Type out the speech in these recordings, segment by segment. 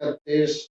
31,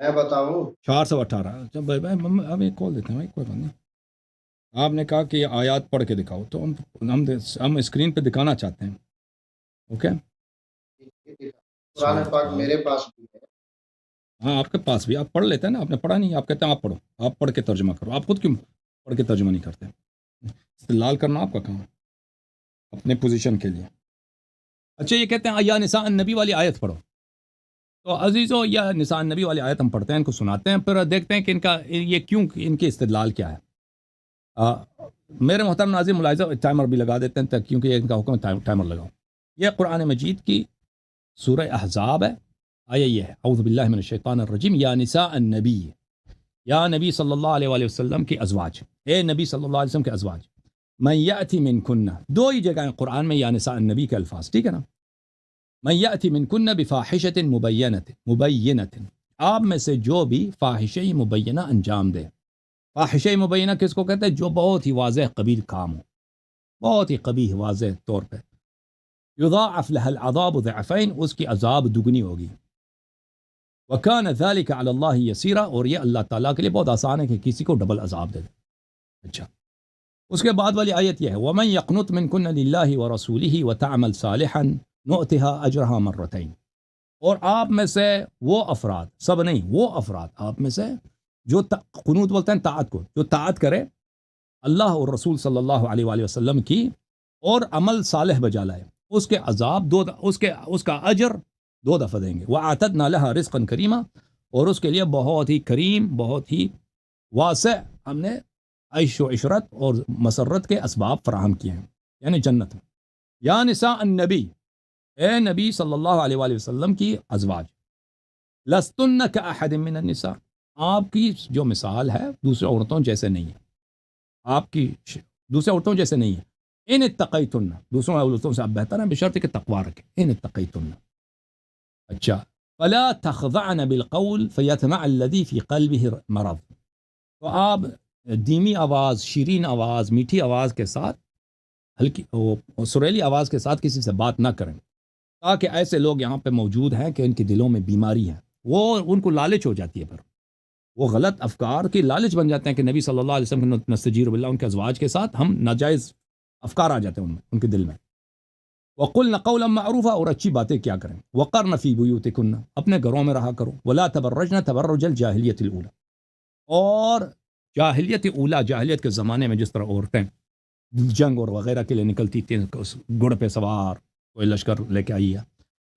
میں بتاؤں؟ 418 ہم ایک کال دیتے ہیں بھائی، کوئی بات نہیں. آپ نے کہا کہ یہ آیات پڑھ کے دکھاؤ، تو ہم اسکرین پہ دکھانا چاہتے ہیں. اوکے، قرآن پاک میرے پاس بھی ہے. ہاں آپ کے پاس بھی، آپ پڑھ لیتے ہیں نا، آپ نے پڑھا نہیں، آپ کہتے ہیں آپ پڑھو، آپ پڑھ کے ترجمہ کرو. آپ خود کیوں پڑھ کے ترجمہ نہیں کرتے؟ استدلال کرنا آپ کا کام ہے اپنے پوزیشن کے لیے. اچھا، یہ کہتے ہیں یا نساء النبی والی آیت پڑھو. تو عزیزو، یا نساء النبی والی آیت ہم پڑھتے ہیں، ان کو سناتے ہیں، پھر دیکھتے ہیں کہ ان کا یہ کیوں، ان کے استدلال کیا ہے. میرے محترم ناظرین، ملاحظہ ٹائمر بھی لگا دیتے ہیں کیونکہ ان کا حکم ہے ٹائمر لگاؤ. یہ قرآن مجید کی سورہ احزاب ہے، آیا یہ ہے اعوذ باللہ من الشیطان الرجیم، یا نساء النبی، یا نبی صلی اللہ علیہ وآلہ وسلم کے ازواج، اے نبی صلی اللہ علیہ وسلم کے ازواج. من یأتی منکن، دو ہی جگہ ہیں قرآن میں یا نساء النبی کے الفاظ، ٹھیک ہے نا. من یأتی منکن بفاحشۃ مبینۃ، آپ میں سے جو بھی فاحشہ مبینہ انجام دے. فاحشہ مبینہ کس کو کہتے ہیں؟ جو بہت ہی واضح قبیح کام ہو، بہت ہی قبیح واضح طور پہ. یضاعف لها العذاب ضعفین، اس کی عذاب دگنی ہوگی. وکان ذلک علی اللہ یسیرا، اور یہ اللہ تعالیٰ کے لیے بہت آسان ہے کہ کسی کو ڈبل عذاب دے دے. اچھا، اس کے بعد والی آیت یہ ہے ومن یقنط منکن للہ ورسولہ وتعمل صالحا نؤتها اجرها مرتین. اور آپ میں سے وہ افراد، سب نہیں، وہ افراد آپ میں سے جو قنوت بولتے ہیں طاعت کو، جو طاعت کرے اللہ اور رسول صلی اللہ علیہ وآلہ وسلم کی اور عمل صالح بجا لائے، اس کے عذاب اس کا اجر 2 دفعہ دیں گے. وَأَعْتَدْنَا لَهَا رِزْقًا كَرِيمًا، اور اس کے لیے بہت ہی کریم، بہت ہی واسع ہم نے عیش و عشرت اور مسرت کے اسباب فراہم کیے ہیں، یعنی جنت میں. یا نساء النبی، اے نبی صلی اللہ علیہ وآلہ وسلم کی ازواج، لستن کأحد من النساء، آپ کی جو مثال ہے دوسرے عورتوں جیسے نہیں ہے، آپ کی دوسرے عورتوں جیسے نہیں ہے. ان اتقیتن، دوسروں عورتوں سے آپ بہتر ہیں بشرط کہ تقوی رکھیں. ان اتقیتن. اچھا، فلا تخضعن بالقول فیطمع الذی فی قلبہ مرض، تو آپ دھیمی آواز، شیرین آواز، میٹھی آواز کے ساتھ، ہلکی سریلی آواز کے ساتھ کسی سے بات نہ کریں، تاکہ ایسے لوگ یہاں پہ موجود ہیں کہ ان کے دلوں میں بیماری ہے، وہ ان کو لالچ ہو جاتی ہے، پر وہ غلط افکار کی لالچ بن جاتے ہیں کہ نبی صلی اللہ علیہ وسلم نستجیر باللہ، ان کے ازواج کے ساتھ ہم ناجائز افکار آ جاتے ہیں ان کے دل میں. وَقُلْنَ قَوْلًا مَعْرُوفًا، اور اچھی باتیں کیا کریں. وَقَرْنَ فِي بُيُوتِكُنَّ، اپنے گھروں میں رہا کرو. وَلَا تَبَرَّجْنَ تَبَرُّجَ الْجَاهِلِيَّةِ الْأُولَى، اور جاہلیت اولا، جاہلیت کے زمانے میں جس طرح عورتیں جنگ اور وغیرہ کے لیے نکلتی تھیں، گھوڑ پہ سوار کوئی لشکر لے کے آئی ہے،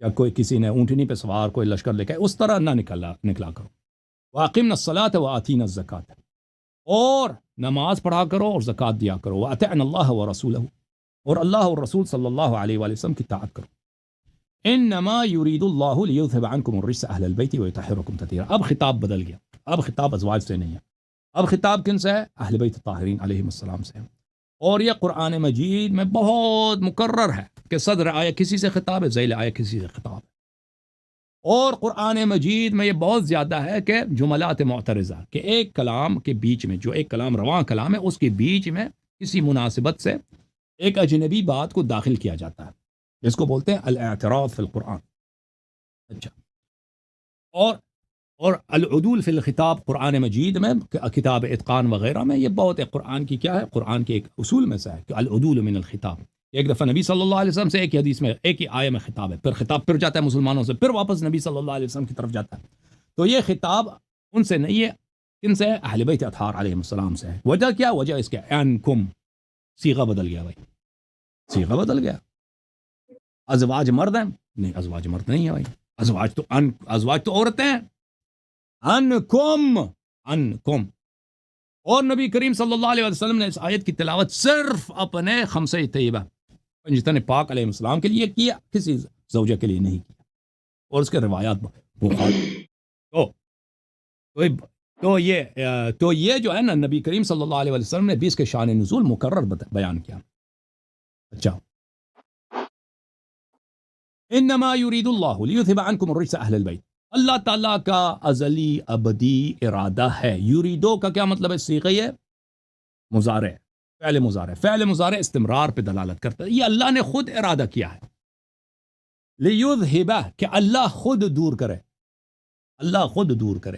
یا کوئی کسی نے اونٹنی پہ سوار کوئی لشکر لے کے آئی، اس طرح نہ نکلا کرو. وَأَقِمْنَ الصَّلَاةَ وَآتِينَ الزَّكَاةَ، اور نماز پڑھا کرو اور زکوٰۃ دیا کرو. وَأَطِعْنَ اللَّهَ وَرَسُولَهُ، اور اللہ اور رسول صلی اللہ علیہ وآلہ وسلم کی طاعت کرو. انما یرید اللہ لیذھب عنکم الرجس اہل البیت ویطہرکم تطہیرا. اب خطاب بدل گیا، اب خطاب ازواج سے نہیں ہے، اب خطاب کن سے ہے؟ اہل بیت طاہرین علیہم السلام سے. اور یہ قرآن مجید میں بہت مکرر ہے کہ صدر آیا کسی سے خطاب ہے، ذیل آیا کسی سے خطاب ہے. اور قرآن مجید میں یہ بہت زیادہ ہے کہ جملات معترضہ، کہ ایک کلام کے بیچ میں، جو ایک کلام رواں کلام ہے، اس کے بیچ میں کسی مناسبت سے ایک اجنبی بات کو داخل کیا جاتا ہے، جس کو بولتے ہیں الاعتراض فی القرآن. اچھا، اور العدول فی الخطاب قرآن مجید میں، کتاب اتقان وغیرہ میں، یہ بہت ہے قرآن کی کیا ہے، قرآن کے ایک اصول میں سے ہے کہ العدول من الخطاب. ایک دفعہ نبی صلی اللہ علیہ وسلم سے ایک ہی حدیث میں، ایک ہی آیے میں خطاب ہے، پھر خطاب پھر جاتا ہے مسلمانوں سے، پھر واپس نبی صلی اللہ علیہ وسلم کی طرف جاتا ہے. تو یہ خطاب ان سے نہیں ہے، کن سے ہے؟ اہل بیت اطہار علیہ السلام سے ہے. وجہ کیا؟ وجہ اس کے انکم، صیغہ بدل گیا بھائی، صیغہ بدل گیا. ازواج مرد ہیں؟ نہیں، ازواج مرد نہیں ہے بھائی، ازواج تو عورتیں ہیں. انکم. اور نبی کریم صلی اللہ علیہ وسلم نے اس آیت کی تلاوت صرف اپنے خمسہ طیبہ پنجتن پاک علیہ السلام کے لیے کیا، کسی زوجہ کے لیے نہیں کیا. اور اس کے روایات بخاری. تو یہ جو ہے نا، نبی کریم صلی اللہ علیہ وسلم نے بھی اس کے شان نزول مکرر بیان کیا. اچھا، انما یرید اللہ لیذھب عنکم الرجس اہل البیت، اللہ تعالیٰ کا ازلی ابدی ارادہ ہے. یریدو کا کیا مطلب ہے؟ صیغہ ہے مضارع، فعل مضارع استمرار پہ دلالت کرتا ہے. یہ اللہ نے خود ارادہ کیا ہے. لیذھب، کہ اللہ خود دور کرے، اللہ خود دور کرے.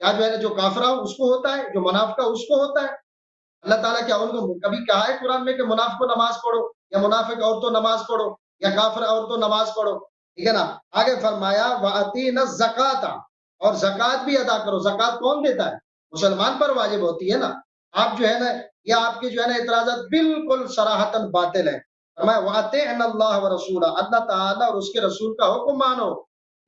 کیا جو ہے نا جو کافرہ اس کو ہوتا ہے، جو منافقہ اس کو ہوتا ہے؟ اللہ تعالیٰ کیا ان کو کبھی کہا ہے قرآن میں کہ منافق نماز پڑھو، یا منافق عورتوں نماز پڑھو، یا کافر عورتوں نماز پڑھو؟ ٹھیک ہے نا. آگے فرمایا وَأَتِينَ الزَّكَاةَ، اور زکوٰۃ بھی ادا کرو. زکوٰۃ کون دیتا ہے؟ مسلمان پر واجب ہوتی ہے نا. آپ جو ہے نا یہ آپ کے جو ہے نا اعتراضات بالکل صراحتاً باطل ہے. فرمایا وَأَطِیعْنَ اللَّهَ وَرَسُولَهُ، اللہ تعالیٰ اور اس کے رسول کا حکم مانو.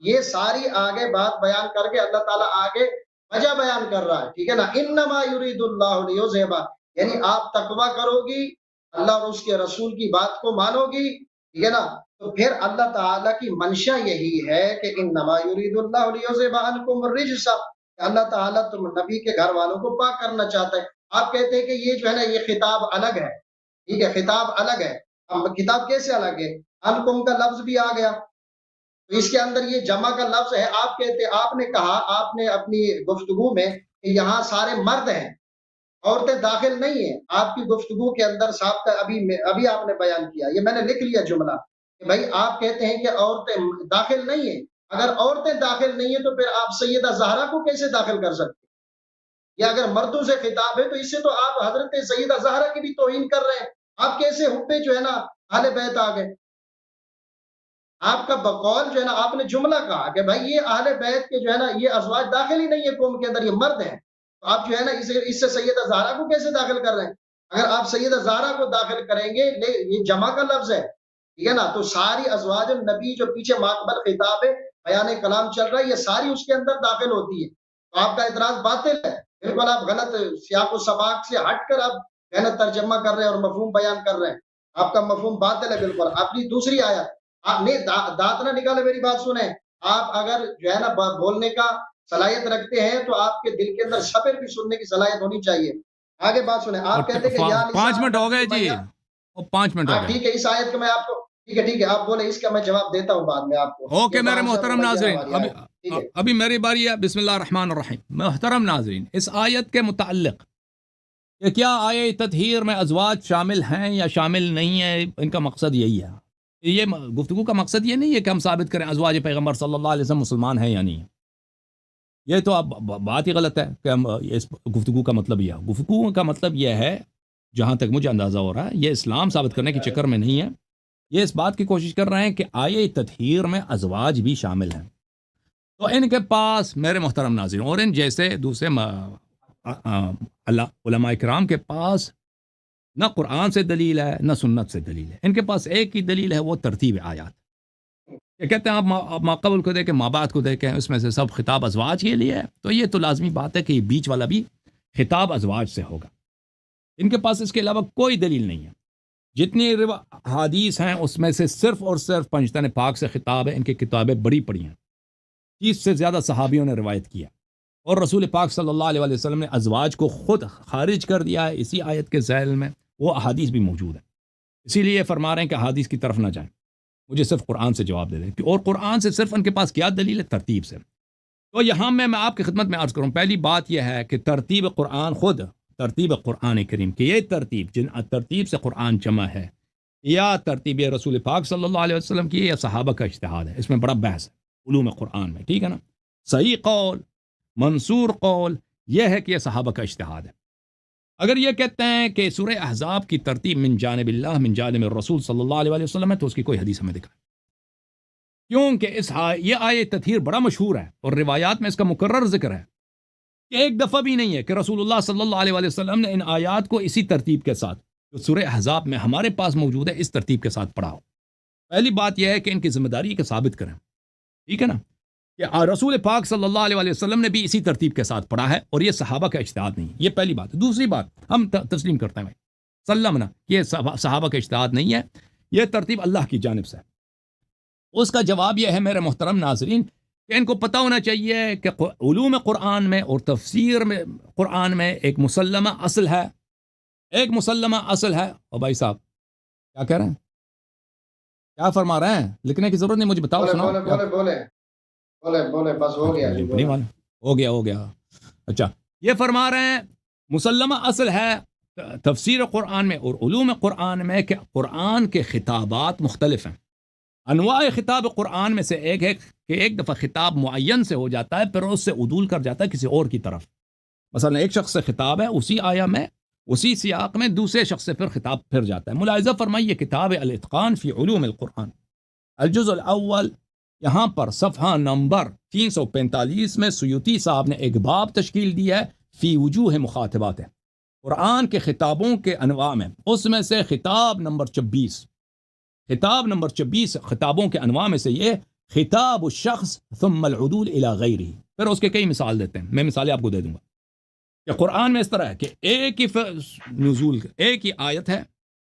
یہ ساری آگے بات بیان کر کے اللہ تعالیٰ آگے وجہ بیان کر رہا ہے. ٹھیک ہے نا. انما یرید اللہ لیذھب، یعنی آپ تقویٰ کرو گی، اللہ اور اس کے رسول کی بات کو مانو گی، ٹھیک ہے نا. تو پھر اللہ تعالیٰ کی منشا یہی ہے کہ انما یرید اللہ لیذھب عنکم الرجس، اللہ تعالیٰ تم نبی کے گھر والوں کو پاک کرنا چاہتا ہے. آپ کہتے ہیں کہ یہ جو ہے نا یہ خطاب الگ ہے. ٹھیک ہے، خطاب الگ ہے. اب کتاب کیسے الگ ہے؟ عنکم کا لفظ بھی آ گیا، تو اس کے اندر یہ جمع کا لفظ ہے. آپ کہتے، آپ نے کہا، آپ نے اپنی گفتگو میں کہ یہاں سارے مرد ہیں، عورتیں داخل نہیں ہیں. آپ کی گفتگو کے اندر صاحب کا ابھی آپ نے بیان کیا، یہ میں نے لکھ لیا جملہ کہ بھائی آپ کہتے ہیں کہ عورتیں داخل نہیں ہیں. اگر عورتیں داخل نہیں ہیں تو پھر آپ سیدہ زہرا کو کیسے داخل کر سکتے ہیں؟ یا اگر مردوں سے خطاب ہے تو اس سے تو آپ حضرت سیدہ زہرا کی بھی توہین کر رہے ہیں. آپ کیسے حب جو ہے نا اہل بیت آ گئے؟ آپ کا بقول جو ہے نا آپ نے جملہ کہا کہ بھائی یہ اہل بیت کے جو ہے نا یہ ازواج داخل ہی نہیں ہے قوم کے اندر، یہ مرد ہیں. تو آپ جو ہے نا اس سے سیدہ زہرا کو کیسے داخل کر رہے ہیں؟ اگر آپ سیدہ زہرا کو داخل کریں گے، یہ جمع کا لفظ ہے، ٹھیک ہے نا. تو ساری ازواج النبی جو پیچھے ماقبل خطاب ہے، بیان کلام چل رہا ہے، یہ ساری اس کے اندر داخل ہوتی ہے. تو آپ کا اعتراض باطل ہے. بالکل آپ غلط سیاق و سباق سے ہٹ کر آپ جو ہے نا ترجمہ کر رہے ہیں اور مفہوم بیان کر رہے ہیں. آپ کا مفہوم باطل ہے بالکل. اپنی دوسری آیت، آپ نہیں دانت نہ نکالے، میری بات سنیں. آپ اگر جو ہے نا بولنے کا صلاحیت رکھتے ہیں تو آپ کے دل کے اندر صبر بھی سننے کی صلاحیت ہونی چاہیے. آگے بات سنیں. آپ کہتے ہیں کہ یا نساء 5 منٹ ہو گئے جی، 5 منٹ ہو گئے. ٹھیک ہے، اس آیت کو میں آپ کو ٹھیک ہے آپ بولیں، اس کا میں جواب دیتا ہوں بعد میں آپ کو. اوکے میرے محترم ناظرین، ٹھیک ہے. ابھی میری باری ہے. بسم اللہ الرحمن الرحیم. محترم ناظرین، اس آیت کے متعلق کہ کیا آیہ تطہیر میں ازواج شامل ہیں یا شامل نہیں ہیں، ان کا مقصد یہی ہے. یہ گفتگو کا مقصد یہ نہیں ہے کہ ہم ثابت کریں ازواج پیغمبر صلی اللہ علیہ وسلم مسلمان ہیں یا نہیں. یہ تو اب بات ہی غلط ہے کہ ہم اس گفتگو کا مطلب یہ ہے. گفتگو کا مطلب یہ ہے، جہاں تک مجھے اندازہ ہو رہا ہے، یہ اسلام ثابت کرنے کے چکر میں نہیں ہے. یہ اس بات کی کوشش کر رہے ہیں کہ آیہ تطہیر میں ازواج بھی شامل ہیں. تو ان کے پاس میرے محترم ناظرین اور ان جیسے دوسرے علماء کرام کے پاس نہ قرآن سے دلیل ہے نہ سنت سے دلیل ہے. ان کے پاس ایک ہی دلیل ہے، وہ ترتیب آیات. یہ کہتے ہیں آپ ماقبل کو دیکھیں، مابعد کو دیکھیں، اس میں سے سب خطاب ازواج کے لیے ہے. تو یہ تو لازمی بات ہے کہ یہ بیچ والا بھی خطاب ازواج سے ہوگا. ان کے پاس اس کے علاوہ کوئی دلیل نہیں ہے. جتنی حدیث ہیں اس میں سے صرف اور صرف پنجتن پاک سے خطاب ہے. ان کی کتابیں بڑی پڑی ہیں، 30 سے زیادہ صحابیوں نے روایت کیا، اور رسول پاک صلی اللہ علیہ وسلم نے ازواج کو خود خارج کر دیا ہے. اسی آیت کے ذیل میں وہ احادیث بھی موجود ہیں. اسی لیے فرما رہے ہیں کہ احادیث کی طرف نہ جائیں، مجھے صرف قرآن سے جواب دے دیں. اور قرآن سے صرف ان کے پاس کیا دلیل ہے؟ ترتیب سے. تو یہاں میں آپ کی خدمت میں عرض کروں، پہلی بات یہ ہے کہ ترتیب قرآن، خود ترتیب قرآن کریم کی یہ ترتیب، جن ترتیب سے قرآن جمع ہے، یا ترتیب رسول پاک صلی اللہ علیہ وسلم کی یا صحابہ کا اجتہاد ہے. اس میں بڑا بحث ہے علوم قرآن میں، ٹھیک ہے نا. صحیح قول، منصور قول یہ ہے کہ یہ صحابہ کا اجتہاد ہے. اگر یہ کہتے ہیں کہ سورہ احزاب کی ترتیب من جانب اللہ من جانب الرسول صلی اللہ علیہ وسلم ہے، تو اس کی کوئی حدیث ہمیں دکھائے. کیونکہ یہ آیہ تطہیر بڑا مشہور ہے اور روایات میں اس کا مکرر ذکر ہے کہ ایک دفعہ بھی نہیں ہے کہ رسول اللہ صلی اللہ علیہ وسلم نے ان آیات کو اسی ترتیب کے ساتھ جو سورہ احزاب میں ہمارے پاس موجود ہے اس ترتیب کے ساتھ پڑھا ہو. پہلی بات یہ ہے کہ ان کی ذمہ داری کے ثابت کریں، ٹھیک ہے نا، کہ رسول پاک صلی اللہ علیہ وسلم نے بھی اسی ترتیب کے ساتھ پڑھا ہے اور یہ صحابہ کا اجتہاد نہیں. یہ پہلی بات. دوسری بات ہم تسلیم کرتے ہیں بھائی سلمنا کہ یہ صحابہ کا اجتہاد نہیں ہے، یہ ترتیب اللہ کی جانب سے ہے. اس کا جواب یہ ہے میرے محترم ناظرین کہ ان کو پتہ ہونا چاہیے کہ علوم قرآن میں اور تفسیر میں قرآن میں ایک مسلمہ اصل ہے، ایک مسلمہ اصل ہے. اور بھائی صاحب کیا کہہ رہے ہیں، کیا فرما رہے ہیں؟ لکھنے کی ضرورت نہیں، مجھے بتاؤ. بولے بس ہو گیا. ہو گیا. اچھا، یہ فرما رہے ہیں مسلمہ اصل ہے تفسیر قرآن میں اور علوم قرآن میں کہ قرآن کے خطابات مختلف ہیں. انواع خطاب قرآن میں سے ایک ہے کہ ایک دفعہ خطاب معین سے ہو جاتا ہے پھر اس سے عدول کر جاتا ہے کسی اور کی طرف. مثلا ایک شخص سے خطاب ہے، اسی آیا میں اسی سیاق میں دوسرے شخص سے پھر خطاب پھر جاتا ہے. ملاحظہ فرمائیے کتاب الاتقان فی علوم القرآن الجزء الاول، یہاں پر صفحہ نمبر 345 میں سیوطی صاحب نے ایک باب تشکیل دیا ہے فی وجوہ مخاطبات، قرآن کے خطابوں کے انواع میں. اس میں سے خطاب نمبر 26، خطاب نمبر 26 خطابوں کے انواع میں سے یہ خطاب الشخص ثم العدول الی غیرہ. پھر اس کے کئی مثال دیتے ہیں، میں مثالیں آپ کو دے دوں گا کہ قرآن میں اس طرح ہے کہ ایک ہی نزول ایک ہی آیت ہے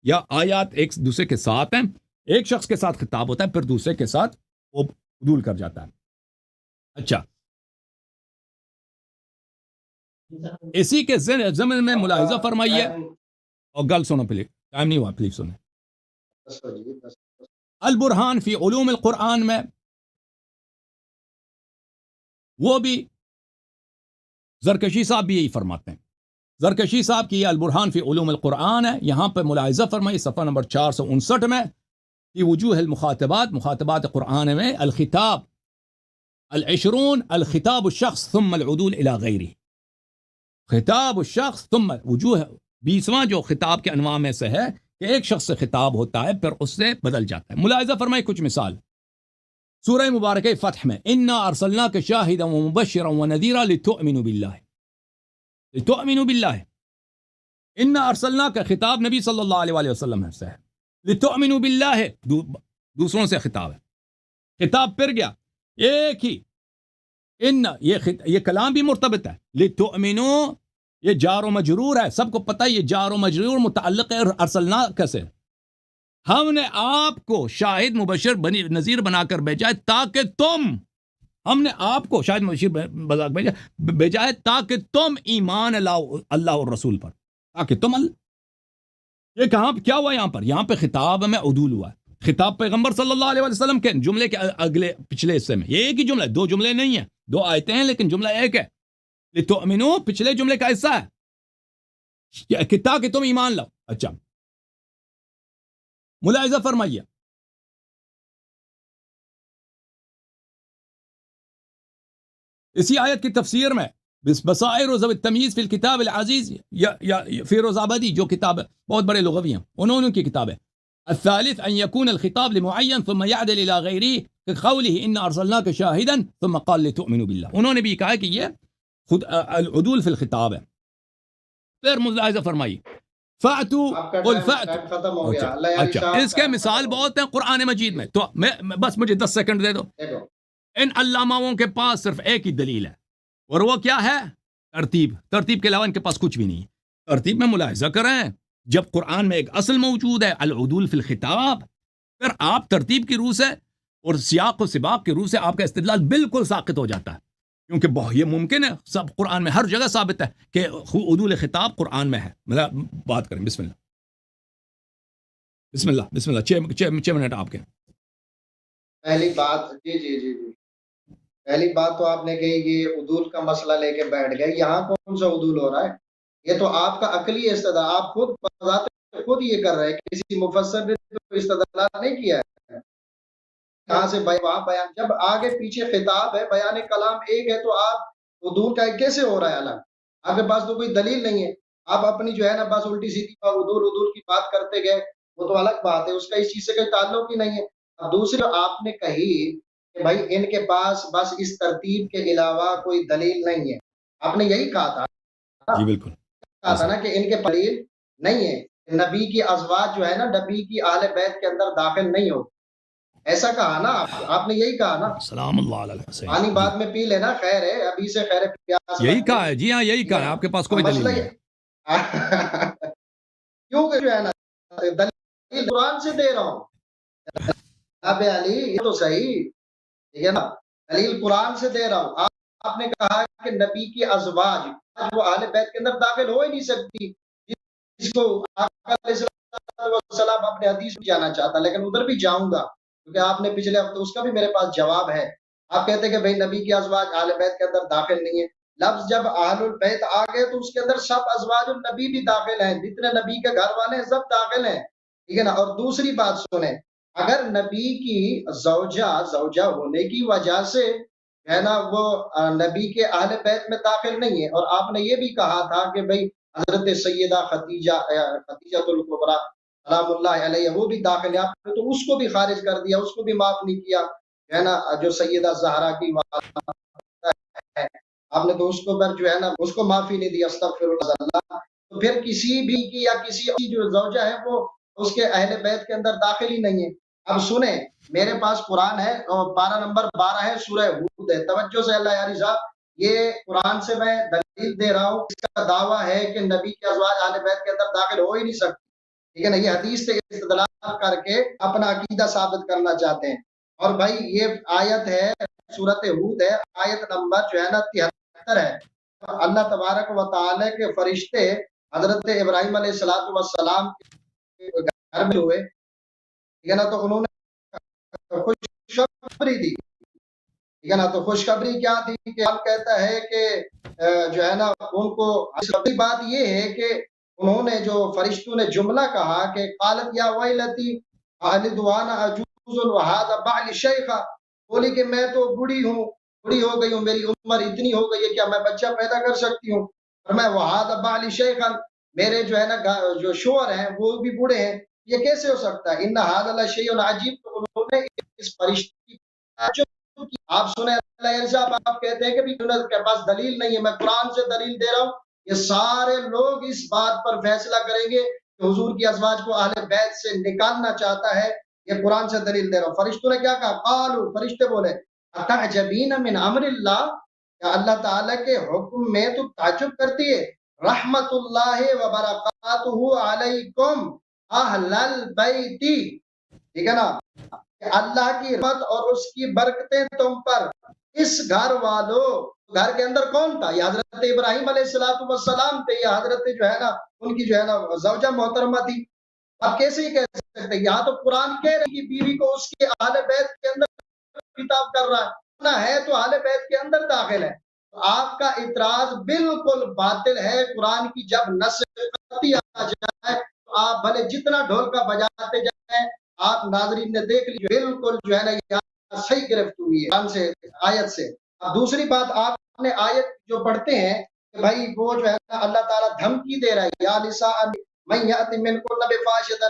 یا آیات ایک دوسرے کے ساتھ ہیں، ایک شخص کے ساتھ خطاب ہوتا ہے پھر دوسرے کے ساتھ وہ عدول کر جاتا ہے. اچھا، اسی کے ضمن میں ملاحظہ فرمائیے اور گل سنو پلیز، ٹائم نہیں ہوا پلیز سنیں. البرہان فی علوم القرآن میں وہ بھی زرکشی صاحب بھی یہی فرماتے ہیں. زرکشی صاحب کی یہ البرہان فی علوم القرآن ہے، یہاں پہ ملاحظہ فرمائیے صفحہ نمبر 459 میں فی وجوہ المخاطبات، مخاطبات قرآن میں الخطاب العشرون الخطاب الشخص ثم العدول الی غیرہ. خطاب الشخص ثم وجوہ 20واں جو خطاب کے انواع میں سے ہے کہ ایک شخص سے خطاب ہوتا ہے پھر اس سے بدل جاتا ہے. ملاحظہ فرمائے کچھ مثال سورہ مبارکہ فتح میں انا ارسلناک شاہدا ومبشرا ونذیرا لتؤمنوا باللہ، لتؤمنوا باللہ. انا ارسلناک خطاب نبی صلی اللہ علیہ وسلم سے ہے، لتؤمنوا باللہ دوسروں سے خطاب ہے. خطاب پھر گیا ایک ہی ان یہ کلام بھی مرتبط ہے. لتؤمنوا یہ جار و مجرور ہے، سب کو پتہ ہے یہ جار و مجرور متعلق ہے ارسلناک سے. ہم نے آپ کو شاہد مبشر نذیر بنا کر بھیجا ہے تاکہ تم، ہم نے آپ کو شاہد مبشر بھیجا ہے تاکہ تم ایمان لاؤ اللہ اور رسول پر، تاکہ تم یہ کہاں کیا ہوا یہاں پہ خطاب میں عدول ہوا ہے. خطاب پیغمبر صلی اللہ علیہ وسلم کے جملے کے اگلے پچھلے حصے میں یہ ایک ہی جملہ ہے، دو جملے نہیں ہیں، دو آیتیں ہیں لیکن جملہ ایک ہے. لتؤمنوا پچھلے جملے کا حصہ ہے کہ تاکہ تم ایمان لاؤ. اچھا، ملاحظہ فرمائیے اسی آیت کی تفسیر میں بصائر و ذوی التمیز فی الکتاب العزیز یا فیروز آبادی جو کتاب ہے بہت بڑے لغوی ہیں، انہوں نے کی کتاب ہے الثالث ان يكون الخطاب لمعين ثم يعدل الى غيره كقوله ان ارسلناك شاهدا ثم قال لتؤمنوا بالله. انہوں نے بھی کہا کہ یہ خود العدول فی الخطاب ہے. پھر ملاحظہ فرمائیے فاتوا قل فاتوا. اچھا، اس کے مثال بہت ہیں قرآن مجید میں، تو میں بس مجھے 10 سیکنڈ دے دو. ان علاماؤں کے پاس صرف ایک ہی دلیل ہے اور وہ کیا ہے؟ ترتیب کے علاوہ ان کے پاس کچھ بھی نہیں. ترتیب میں ملاحظہ کریں، جب قرآن میں ایک اصل موجود ہے العدول فی الخطاب، پھر آپ ترتیب کی روح سے اور سیاق و سباق کی روح سے آپ کا استدلال بالکل ساقط ہو جاتا ہے، کیونکہ یہ ممکن ہے سب قرآن میں ہر جگہ ثابت ہے کہ عدول خطاب قرآن میں ہے. بات کریں بسم اللہ بسم اللہ بسم اللہ. 6 منٹ آپ کے. پہلی بات جی پہلی بات تو آپ نے کہی کہ عدول کا مسئلہ لے کے بیٹھ گئے. یہاں کون سا عدول ہو رہا ہے؟ یہ تو آپ کا عقلی استدلال، آپ خود یہ کر رہے ہیں، کسی مفسر نے تو استدلال نہیں کیا ہے. کہاں سے بیان جب آگے پیچھے خطاب ہے، بیان کلام ایک ہے، تو آپ عدول کا کیسے ہو رہا ہے الگ؟ آپ کے پاس تو کوئی دلیل نہیں ہے، آپ اپنی جو ہے نا بس الٹی سیدھی عدول کی بات کرتے گئے، وہ تو الگ بات ہے، اس کا اس چیز سے کوئی تعلق ہی نہیں ہے. اب دوسری آپ نے کہی کہ بھائی ان کے پاس بس اس ترتیب کے علاوہ کوئی دلیل نہیں ہے، آپ نے یہی کہا تھا. جی بالکل کہا تھا نا کہ ان کے دلیل نہیں ہے، نبی کی ازواج جو ہے نا نبی کی اہل بیت کے اندر داخل نہیں ہو، ایسا کہا نا آپ نے، یہی کہا نا. سلام اللہ علیہ وسلم. پانی بعد میں پی لینا، خیر ہے، ابھی سے خیر پیاس یہی کہا ہے. جی ہاں یہی کہا ہے، آپ کے پاس کوئی دلیل نہیں ہے. کیوں کہ جو ہے نا دلیل قرآن سے دے رہا ہوں جناب علی، یہ تو صحیح ٹھیک ہے نا، دلیل قرآن سے دے رہا ہوں. آپ نے کہا کہ نبی کی ازواج وہ اہل بیت کے اندر داخل ہو ہی نہیں سکتی، جس کو آقا علیہ السلام اپنے حدیث میں جانا چاہتا، لیکن ادھر بھی جاؤں گا کیونکہ آپ نے پچھلے ہفتے اس کا بھی میرے پاس جواب ہے. آپ کہتے ہیں کہ بھائی نبی کی ازواج اہل بیت کے اندر داخل نہیں ہے. لفظ جب اہل البیت آ گئے تو اس کے اندر سب ازواج النبی بھی داخل ہیں، جتنے نبی کے گھر والے ہیں سب داخل ہیں، ٹھیک ہے نا. اور دوسری بات سنیں، اگر نبی کی زوجہ ہونے کی وجہ سے ہے نا وہ نبی کے اہل بیت میں داخل نہیں ہے، اور آپ نے یہ بھی کہا تھا کہ بھئی حضرت سیدہ خدیجہ الکبریٰ سلام اللہ علیہ وہ بھی داخل ہے، آپ نے تو اس کو بھی خارج کر دیا، اس کو بھی معاف نہیں کیا، ہے نا جو سیدہ زہرا کی ہے، آپ نے تو اس کو پر جو ہے نا اس کو معافی نہیں دی، استغفر اللہ۔ تو پھر کسی بھی کی یا کسی کی جو زوجہ ہے وہ اس کے اہل بیت کے اندر داخل ہی نہیں ہے۔ اب سنیں، میرے پاس قرآن ہے اور پارہ نمبر 12 ہے، سورہ ہود ہے، توجہ سے اللہ یاری صاحب، یہ قرآن سے میں دلیل دے رہا ہوں، اس کا دعویٰ ہے کہ نبی کے ازواج اہل بیت کے اندر داخل ہو ہی نہیں سکتے، ٹھیک ہے نا، یہ حدیث سے استدلال کر کے اپنا عقیدہ ثابت کرنا چاہتے ہیں۔ اور بھائی یہ آیت ہے سورۃ ہود ہے، آیت نمبر جو ہے نا 73 ہے، اللہ تبارک و تعالی کے فرشتے حضرت ابراہیم علیہ السلام کے گھر میں ہوئے، ٹھیک ہے نا، تو انہوں نے خوشخبری دی، ٹھیک ہے نا، تو خوشخبری کیا تھی کہ ہم کہتا ہے کہ جو ہے نا ان کو بات یہ ہے کہ انہوں نے جو فرشتوں نے جملہ کہا کہ قالت یا ویلتی الد وانا عجوز وهذا بعل شیخا، بولی کہ میں تو بوڑھی ہو گئی ہوں، میری عمر اتنی ہو گئی ہے، کیا میں بچہ پیدا کر سکتی ہوں؟ اور میں وهذا بعل شیخا، میرے جو ہے نا جو شوہر ہیں وہ بھی بوڑھے ہیں، یہ کیسے ہو سکتا ہے؟ ان هذا لشیء عجیب، تو انہوں نے اس فرشتے کی آپ سنیں اللہ صاحب، آپ کہتے ہیں کہ بھی کے پاس دلیل نہیں ہے، میں قرآن سے دلیل دے رہا ہوں، یہ سارے لوگ اس بات پر فیصلہ کریں گے کہ حضور کی ازواج کو اہل بیت سے نکالنا چاہتا ہے، یہ قرآن سے دلیل دے رہا ہوں۔ فرشتوں نے کیا کہا؟ قالوا، فرشتے بولے اتعجبین من امر اللہ، کیا اللہ تعالیٰ کے حکم میں تو تعجب کرتی ہے؟ رحمت اللہ وبرکاتہ علیکم اہل البیت، ٹھیک ہے نا، کہ اللہ کی رحمت اور اس کی برکتیں تم پر، اس گھر والوں، گھر کے اندر کون تھا؟ یہ حضرت ابراہیم علیہ السلام تھے، یہ حضرت جو ہے نا ان کی جو ہے نا زوجہ محترمہ تھی۔ اب کیسے ہی کہہ سکتے ہیں؟ یہاں تو قرآن کہہ رہی کہ بیوی کو اس کے اہل بیت کے اندر خطاب کر رہا ہے، نہ ہے تو اہل بیت کے اندر داخل ہے۔ تو آپ کا اعتراض بالکل باطل ہے۔ قرآن کی جب نص قطعی آ جائے تو آپ بھلے جتنا ڈھول کا بجاتے جائیں، آپ ناظرین نے دیکھ لی بالکل جو ہے نا یہاں صحیح گرفت ہوئی ہے قرآن سے، آیت سے۔ اب دوسری بات، آپ نے آیت جو پڑھتے ہیں کہ بھائی وہ جو ہے نا اللہ تعالیٰ دھمکی دے رہا ہے، یا نساء من یأتی منکن بفاحشۃ،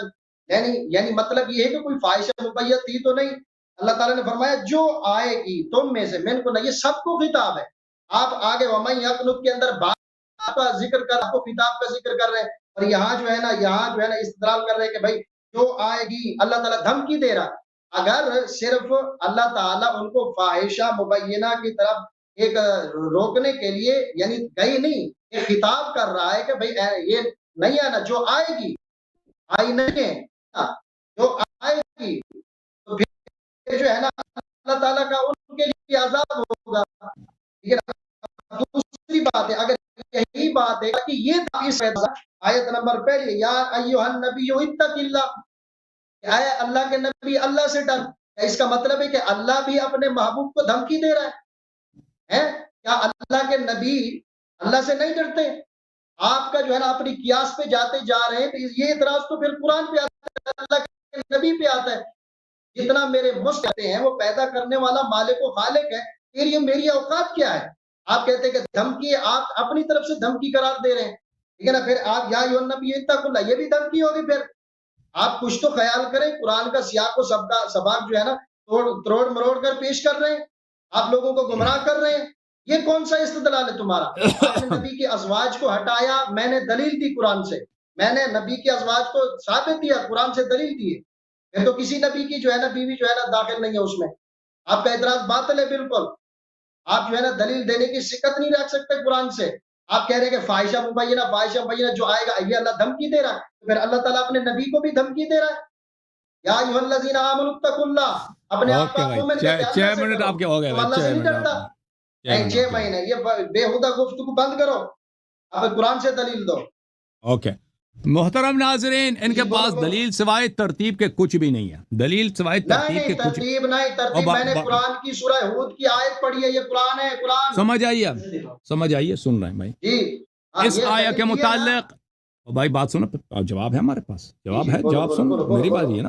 یعنی مطلب یہ ہے کہ کوئی فاحشہ مبیت تھی تو نہیں، اللہ تعالیٰ نے فرمایا جو آئے گی تم میں سے، منکن، یہ سب کو خطاب ہے۔ آپ آگے ومن یقنط کے اندر بات کا ذکر کر، آپ کو خطاب کا ذکر کر رہے ہیں، اور یہاں جو ہے نا استدلال کر رہے ہیں کہ بھائی جو آئے گی، اللہ تعالیٰ دھمکی دے رہا۔ اگر صرف اللہ تعالیٰ ان کو فاحشہ مبینہ کی طرف ایک روکنے کے لیے یعنی گئی نہیں، ایک خطاب کر رہا ہے کہ بھئی یہ نہیں ہے نا، جو آئے گی، آئی نہیں ہے، جو آئے گی تو پھر جو ہے نا اللہ تعالیٰ کا ان کے لیے عذاب ہوگا، ٹھیک ہے نا۔ دوسری بات ہے، اگر یہی بات ہے کہ یہ آیت نمبر پہلی، یا ایھا النبی اتق اللہ، اے اللہ کے نبی اللہ سے ڈر، اس کا مطلب ہے کہ اللہ بھی اپنے محبوب کو دھمکی دے رہا ہے؟ کیا اللہ کے نبی اللہ سے نہیں ڈرتے؟ آپ کا جو ہے نا اپنی قیاس پہ جاتے جا رہے ہیں، تو یہ اعتراض تو پھر قرآن پہ آتا ہے، اللہ کے نبی پہ آتا ہے۔ جتنا میرے مست کہتے ہیں وہ پیدا کرنے والا مالک و خالق ہے، پھر یہ میری اوقات کیا ہے؟ آپ کہتے ہیں کہ دھمکی، آپ اپنی طرف سے دھمکی قرار دے رہے ہیں، ٹھیک ہے نا، پھر آپ یا ایھا النبی اتق اللہ، یہ بھی دھمکی ہوگی۔ پھر آپ کچھ تو خیال کریں، قرآن کا سیاق و سباق جو ہے نا تروڑ مروڑ کر پیش کر رہے ہیں، آپ لوگوں کو گمراہ کر رہے ہیں، یہ کون سا استدلال ہے تمہارا؟ آپ نے نبی کے ازواج کو ہٹایا، میں نے دلیل دی قرآن سے، میں نے نبی کے ازواج کو ثابت دیا، قرآن سے دلیل دی ہے، پھر تو کسی نبی کی جو ہے نا بیوی جو ہے نا داخل نہیں ہے اس میں۔ آپ کا اعتراض باطل ہے بالکل، آپ جو ہے نا دلیل دینے کی سکت نہیں رکھ سکتے قرآن سے۔ آپ کہہ رہے ہیں کہ فاحشہ مبینہ جو آئے گا یہ اللہ دھمکی دے رہا ہے، تو پھر اللہ تعالیٰ اپنے نبی کو بھی دھمکی دے رہا ہے، یا ایھا الذین آمنوا اتقوا اللہ، اپنے آپ کو میں نے 6 منٹ آپ کے ہو گئے، اللہ سے نہیں ڈرتا؟ 6 مہینے یہ بےہودہ گفتگو بند کرو، آپ قرآن سے دلیل دو۔ اوکے محترم ناظرین، ان کے پاس دلیل سوائے ترتیب کے کچھ بھی نہیں ہے، دلیل سوائے ترتیب کے کچھ ترتیب نہیں، میں نے قرآن کی سورہ ہود کی آیت پڑھی ہے، یہ قرآن ہے، قرآن سمجھ آئیے، سن رہے ہیں بھائی جی۔ اس آیت کے متعلق بھائی بات سنو، جواب ہے ہمارے پاس، جواب ہے، جواب سن، میری بات یہ ہے نا،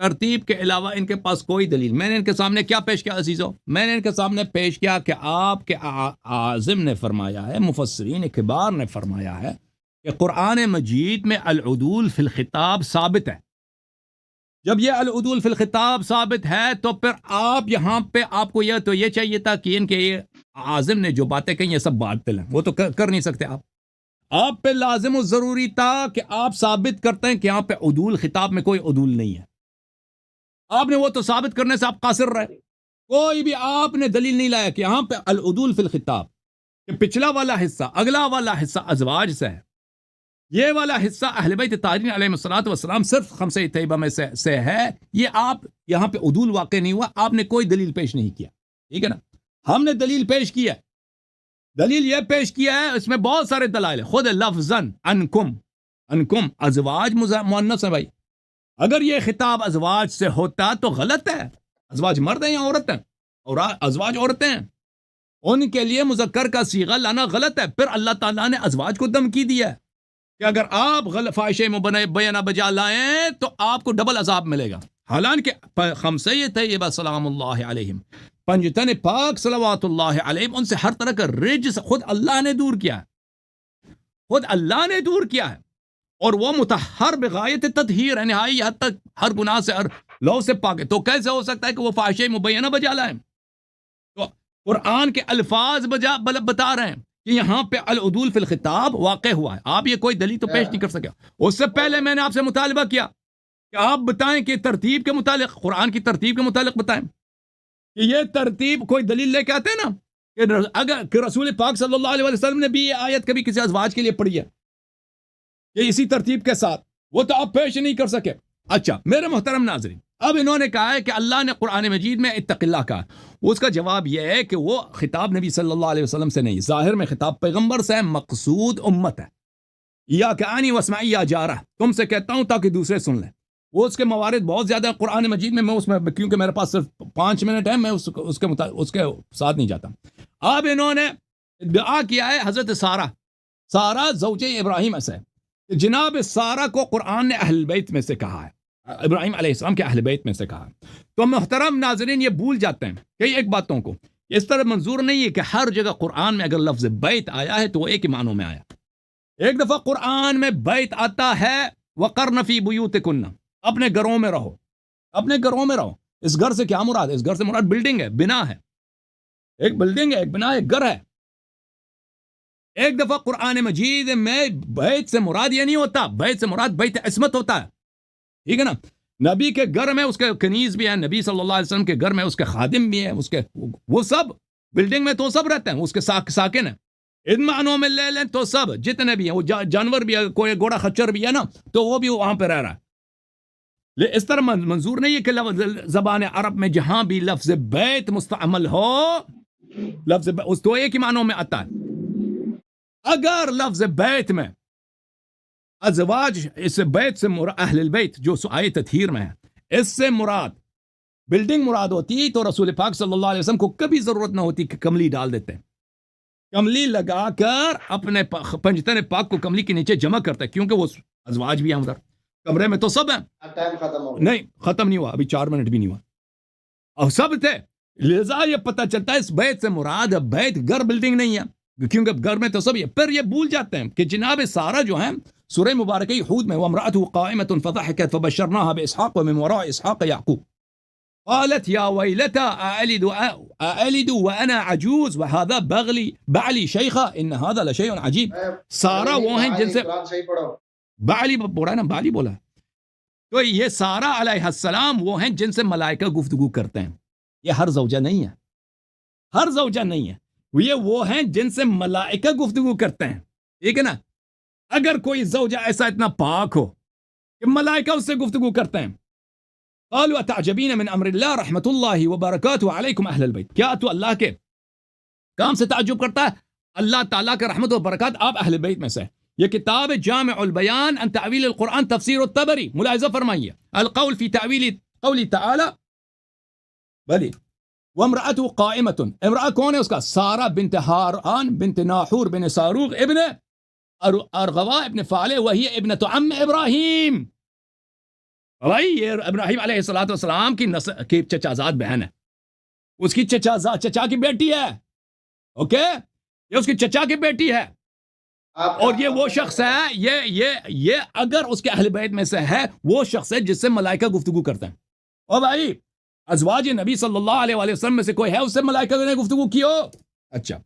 ترتیب کے علاوہ ان کے پاس کوئی دلیل. میں نے ان کے سامنے کیا پیش کیا عزیزو؟ میں نے ان کے سامنے پیش کیا کہ آپ کے عازم نے فرمایا ہے، مفسرین کبار نے فرمایا ہے کہ قرآن مجید میں العدول فی الخطاب ثابت ہے. جب یہ العدول فی الخطاب ثابت ہے تو پھر آپ یہاں پہ آپ کو یہ تو یہ چاہیے تھا کہ ان کے یہ عازم نے جو باتیں کہیں یہ سب باطل ہیں، وہ تو کر نہیں سکتے آپ پہ لازم و ضروری تھا کہ آپ ثابت کرتے ہیں کہ یہاں پہ عدول خطاب میں کوئی عدول نہیں ہے. آپ نے وہ تو ثابت کرنے سے آپ قاصر رہے. کوئی بھی آپ نے دلیل نہیں لایا کہ یہاں پہ العدول فی الخطاب، کہ پچھلا والا حصہ اگلا والا حصہ ازواج سے ہے، یہ والا حصہ اہل بیت طاہرین علیہ الصلوۃ والسلام صرف خمسہ طیبہ میں سے ہے. یہ آپ یہاں پہ عدول واقع نہیں ہوا، آپ نے کوئی دلیل پیش نہیں کیا. ٹھیک ہے نا؟ ہم نے دلیل پیش کیا ہے. دلیل یہ پیش کیا ہے، اس میں بہت سارے دلائل ہیں. خود لفظاً انکم ازواج مؤنث ہے بھائی. اگر یہ خطاب ازواج سے ہوتا تو غلط ہے. ازواج مرد ہیں یا عورت ہیں؟ اور ازواج عورتیں ہیں، ان کے لیے مذکر کا صیغہ لانا غلط ہے. پھر اللہ تعالیٰ نے ازواج کو دھمکی دیا ہے کہ اگر آپ فاحشہ مبینہ بجا لائیں تو آپ کو ڈبل عذاب ملے گا. حالانکہ خمسہ طیبہ سلام اللہ علیہم، پنجتن پاک صلوات اللہ علیہم، ان سے ہر طرح کا رجس خود اللہ نے دور کیا ہے، خود اللہ نے دور کیا ہے. اور وہ مطہر بغایت تطہیر ہے، نہائی حد تک ہر گناہ سے، ہر لو سے پاک ہے. تو کیسے ہو سکتا ہے کہ وہ فاحشہ مبینہ بجا لائیں؟ تو قرآن کے الفاظ بتا رہے ہیں کہ یہاں پہ العدول فی الخطاب واقع ہوا ہے. آپ یہ کوئی دلیل تو پیش نہیں کر سکے. اس سے پہلے میں نے آپ سے مطالبہ کیا کہ آپ بتائیں کہ ترتیب کے متعلق، قرآن کی ترتیب کے متعلق بتائیں کہ یہ ترتیب کوئی دلیل لے کے آتے ہیں نا کہ اگر کہ رسول پاک صلی اللہ علیہ وسلم نے بھی یہ آیت کبھی کسی ازواج کے لیے پڑھی ہے کہ اسی ترتیب کے ساتھ، وہ تو آپ پیش نہیں کر سکے. اچھا میرے محترم ناظرین، اب انہوں نے کہا ہے کہ اللہ نے قرآن مجید میں اتق اللہ کہا. اس کا جواب یہ ہے کہ وہ خطاب نبی صلی اللہ علیہ وسلم سے نہیں، ظاہر میں خطاب پیغمبر سے ہے، مقصود امت ہے. یا کہانی وسمعی یا جارہ، تم سے کہتا ہوں تاکہ دوسرے سن لیں. وہ اس کے موارد بہت زیادہ ہیں قرآن مجید میں اس میں کیونکہ میرے پاس صرف 5 منٹ ہے، میں اس کے ساتھ نہیں جاتا. اب انہوں نے دعا کیا ہے حضرت سارہ زوجہ ابراہیم سے، جناب سارہ کو قرآن نے اہل بیت میں سے کہا ہے، ابراہیم علیہ السلام کے اہل بیت میں سے کہا. تو محترم ناظرین یہ بھول جاتے ہیں کئی ایک باتوں کو. اس طرح منظور نہیں ہے کہ ہر جگہ قرآن میں اگر لفظ بیت آیا ہے تو وہ ایک ہی معنوں میں آیا. ایک دفعہ قرآن میں بیت آتا ہے وقرن فی بیوتکن، اپنے گھروں میں رہو، اپنے گھروں میں رہو. اس گھر سے کیا مراد ہے؟ اس گھر سے مراد بلڈنگ ہے، بنا ہے، ایک بلڈنگ ہے، ایک بنا ہے، ایک گھر ہے. ایک دفعہ قرآن مجید میں بیت سے مراد یہ نہیں ہوتا، بیت سے مراد بیت عصمت ہوتا ہے. ٹھیک ہے نا؟ نبی کے گھر میں اس کے کنیز بھی ہیں، نبی صلی اللہ علیہ وسلم کے گھر میں اس کے خادم بھی ہیں، اس کے وہ سب بلڈنگ میں تو سب رہتے ہیں، اس کے ساکن ہیں. ان معنوں میں لے لیں تو سب جتنے بھی ہیں، وہ جانور بھی ہے، کوئی گھوڑا خچر بھی ہے نا، تو وہ بھی وہاں پہ رہ رہا ہے. اس طرح منظور نہیں ہے کہ زبان عرب میں جہاں بھی لفظ بیت مستعمل ہو، لفظ اس تو ایک ہی معنوں میں آتا ہے. اگر لفظ بیت میں ازواج، اس بیت سے اہل البیت جو آیت تطہیر میں ہے، اس سے مراد بلڈنگ مراد ہوتی تو رسول پاک صلی اللہ علیہ وسلم کو کبھی ضرورت نہ ہوتی کہ کملی ڈال دیتے. کملی لگا کر اپنے پنجتن پاک کو کملی کے نیچے جمع کرتا ہے، کیونکہ وہ ازواج بھی ہیں ادھر کمرے میں تو سب ہیں. ٹائم ختم ہو گیا. نہیں ختم نہیں ہوا، ابھی 4 منٹ بھی نہیں ہوا، اور سب تھے. لہذا یہ پتہ چلتا ہے اس بیت سے مراد بیت گھر بلڈنگ نہیں ہے، کیونکہ گھر میں تو سب ہے. پھر یہ بھول جاتے ہیں کہ جناب سارہ جو ہیں سورہ مبارکہ ہود میں وامرأته قائمة فضحكت فبشرناها بإسحاق ومن وراء إسحاق يعقوب قالت يا ويلتى أألد وأنا عجوز وهذا بعلي شيخا إن هذا لشيء عجيب. سارہ وہ ہیں جن سے قرآن صحیح پڑھو. بعلی بولا نا، بعلی بولا. تو یہ سارہ علیہ السلام وہ ہیں جن سے ملائکہ گفتگو کرتے ہیں. یہ ہر زوجہ نہیں ہے، ہر زوجہ نہیں ہے، یہ وہ ہیں جن سے ملائکہ گفتگو کرتے ہیں. ٹھیک ہے نا؟ اگر کوئی زوجہ ایسا اتنا پاک ہو کہ ملائکہ اس سے گفتگو کرتے ہیں، قالوا اتعجبین من امر اللہ رحمت اللہ وبرکاتہ علیکم اہل البیت، کیا تو اللہ کے کام سے تعجب کرتا ہے؟ اللہ تعالیٰ کا رحمت و برکات آپ اہل بیت میں سے. یہ کتاب جامع البیان عن تعویل القرآن تفسیر الطبری، ملاحظہ فرمائیے، القول فی تعویل قول تعالی بلی وامرأته قائمة. امرأة کون ہے اس کا؟ سارہ بنت ہاران بنت ناحور بن صاروغ ابن ارغوا ابن فالح وہی ابنۃ عم ابراہیم، بھائی یہ ابراہیم علیہ الصلوۃ والسلام کی چچازاد بہن ہے، اس کی چچا کی بیٹی ہے، اوکے، یہ اس کی چچا کی بیٹی ہے، اور یہ وہ شخص ہے، یہ اگر اس کے اہل بیت میں سے ہے، وہ شخص ہے جس سے ملائکہ گفتگو کرتے ہیں۔ اور بھائی ازواج نبی صلی اللہ علیہ وآلہ وسلم میں سے کوئی ہے اس سے ملائکہ نے گفتگو کی ہو؟ اچھا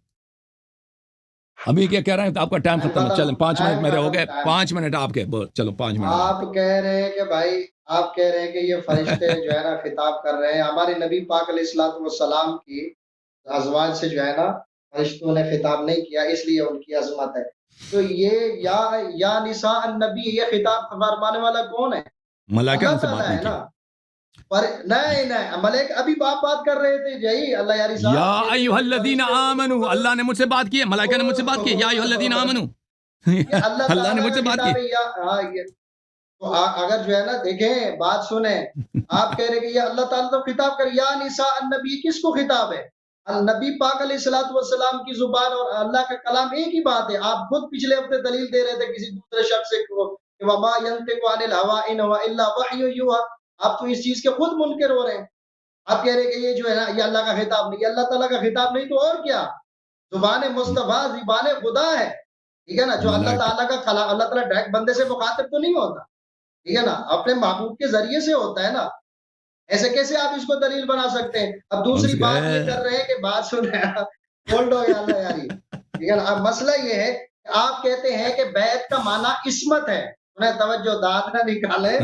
ابھی کیا کہہ رہے ہیں؟ آپ کا ٹائم ختم ہے، چلیں 5 منٹ میرے ہو گئے، 5 منٹ آپ کے، چلو 5 منٹ آپ کہہ رہے ہیں کہ بھائی، آپ کہہ رہے ہیں کہ یہ فرشتے جو ہے نا خطاب کر رہے ہیں ہمارے نبی پاک علیہ الصلوۃ والسلام کی ازواج سے، جو ہے نا فرشتوں نے خطاب نہیں کیا، اس لیے ان کی عظمت ہے۔ تو یہ یا نساء النبی، یہ خطاب فرمانے والا کون ہے؟ ملائکہ اللہ ان سے بات تعالیٰ نہیں ہے کی۔ نا۔ پر نہیں ملائک ابھی بات کر رہے تھے، یہی اللہ یاری صاحب، یا ایھا الذین آمنوا، اللہ نے مجھ سے بات کی ہے، ملائکہ نے مجھ سے بات کی ہے، یا ایھا الذین آمنوا، اللہ نے مجھ سے بات کی۔ تو اگر جو ہے نا دیکھیں، بات سنیں، آپ کہہ رہے کہ یہ اللہ تعالیٰ تو خطاب کر، یا نساء النبی، کس کو خطاب ہے؟ نبی پاک علیہ الصلوۃ والسلام کی زبان اور اللہ کا کلام ایک ہی بات ہے۔ آپ خود پچھلے ہفتے دلیل دے رہے تھے کسی دوسرے شخص سے کہ وما ينطق عن الهوى ان هو الا وحی یوحى، آپ تو اس چیز کے خود منکر ہو رہے ہیں۔ آپ کہہ رہے کہ یہ جو ہے نا یہ اللہ کا خطاب نہیں، اللہ تعالیٰ کا خطاب نہیں تو اور کیا؟ زبان مصطفیٰ زبان خدا ہے، ٹھیک ہے نا، جو اللہ تعالیٰ کا کلام، اللہ تعالیٰ ڈائریکٹ بندے سے مخاطب تو نہیں ہوتا، ٹھیک ہے نا، اپنے محبوب کے ذریعے سے ہوتا ہے نا۔ ایسے کیسے آپ اس کو دلیل بنا سکتے ہیں؟ اب دوسری بات یہ کر رہے ہیں کہ بات سن رہے ہیں، بولڈو یا اللہ یاری، ٹھیک ہے نا۔ اب مسئلہ یہ ہے کہ آپ کہتے ہیں کہ بیعت کا معنی عصمت ہے، انہیں توجہ داد نہ نکالے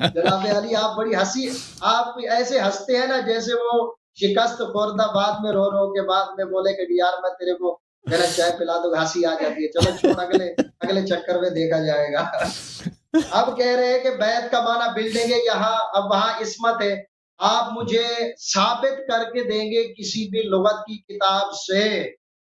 جناب علی، آپ بڑی ہنسی، آپ ایسے ہنستے ہیں نا جیسے وہ شکست خوردہ بعد میں رو کے بعد میں بولے کہ یار میں تیرے کو میرا چائے پلا دوں، ہنسی آ جاتی ہے، چلو چھوڑ، اگلے چکر میں دیکھا جائے گا۔ اب کہہ رہے ہیں کہ بیعت کا معنی بلڈنگ ہے یہاں، اب وہاں عصمت ہے۔ آپ مجھے ثابت کر کے دیں گے کسی بھی لغت کی کتاب سے،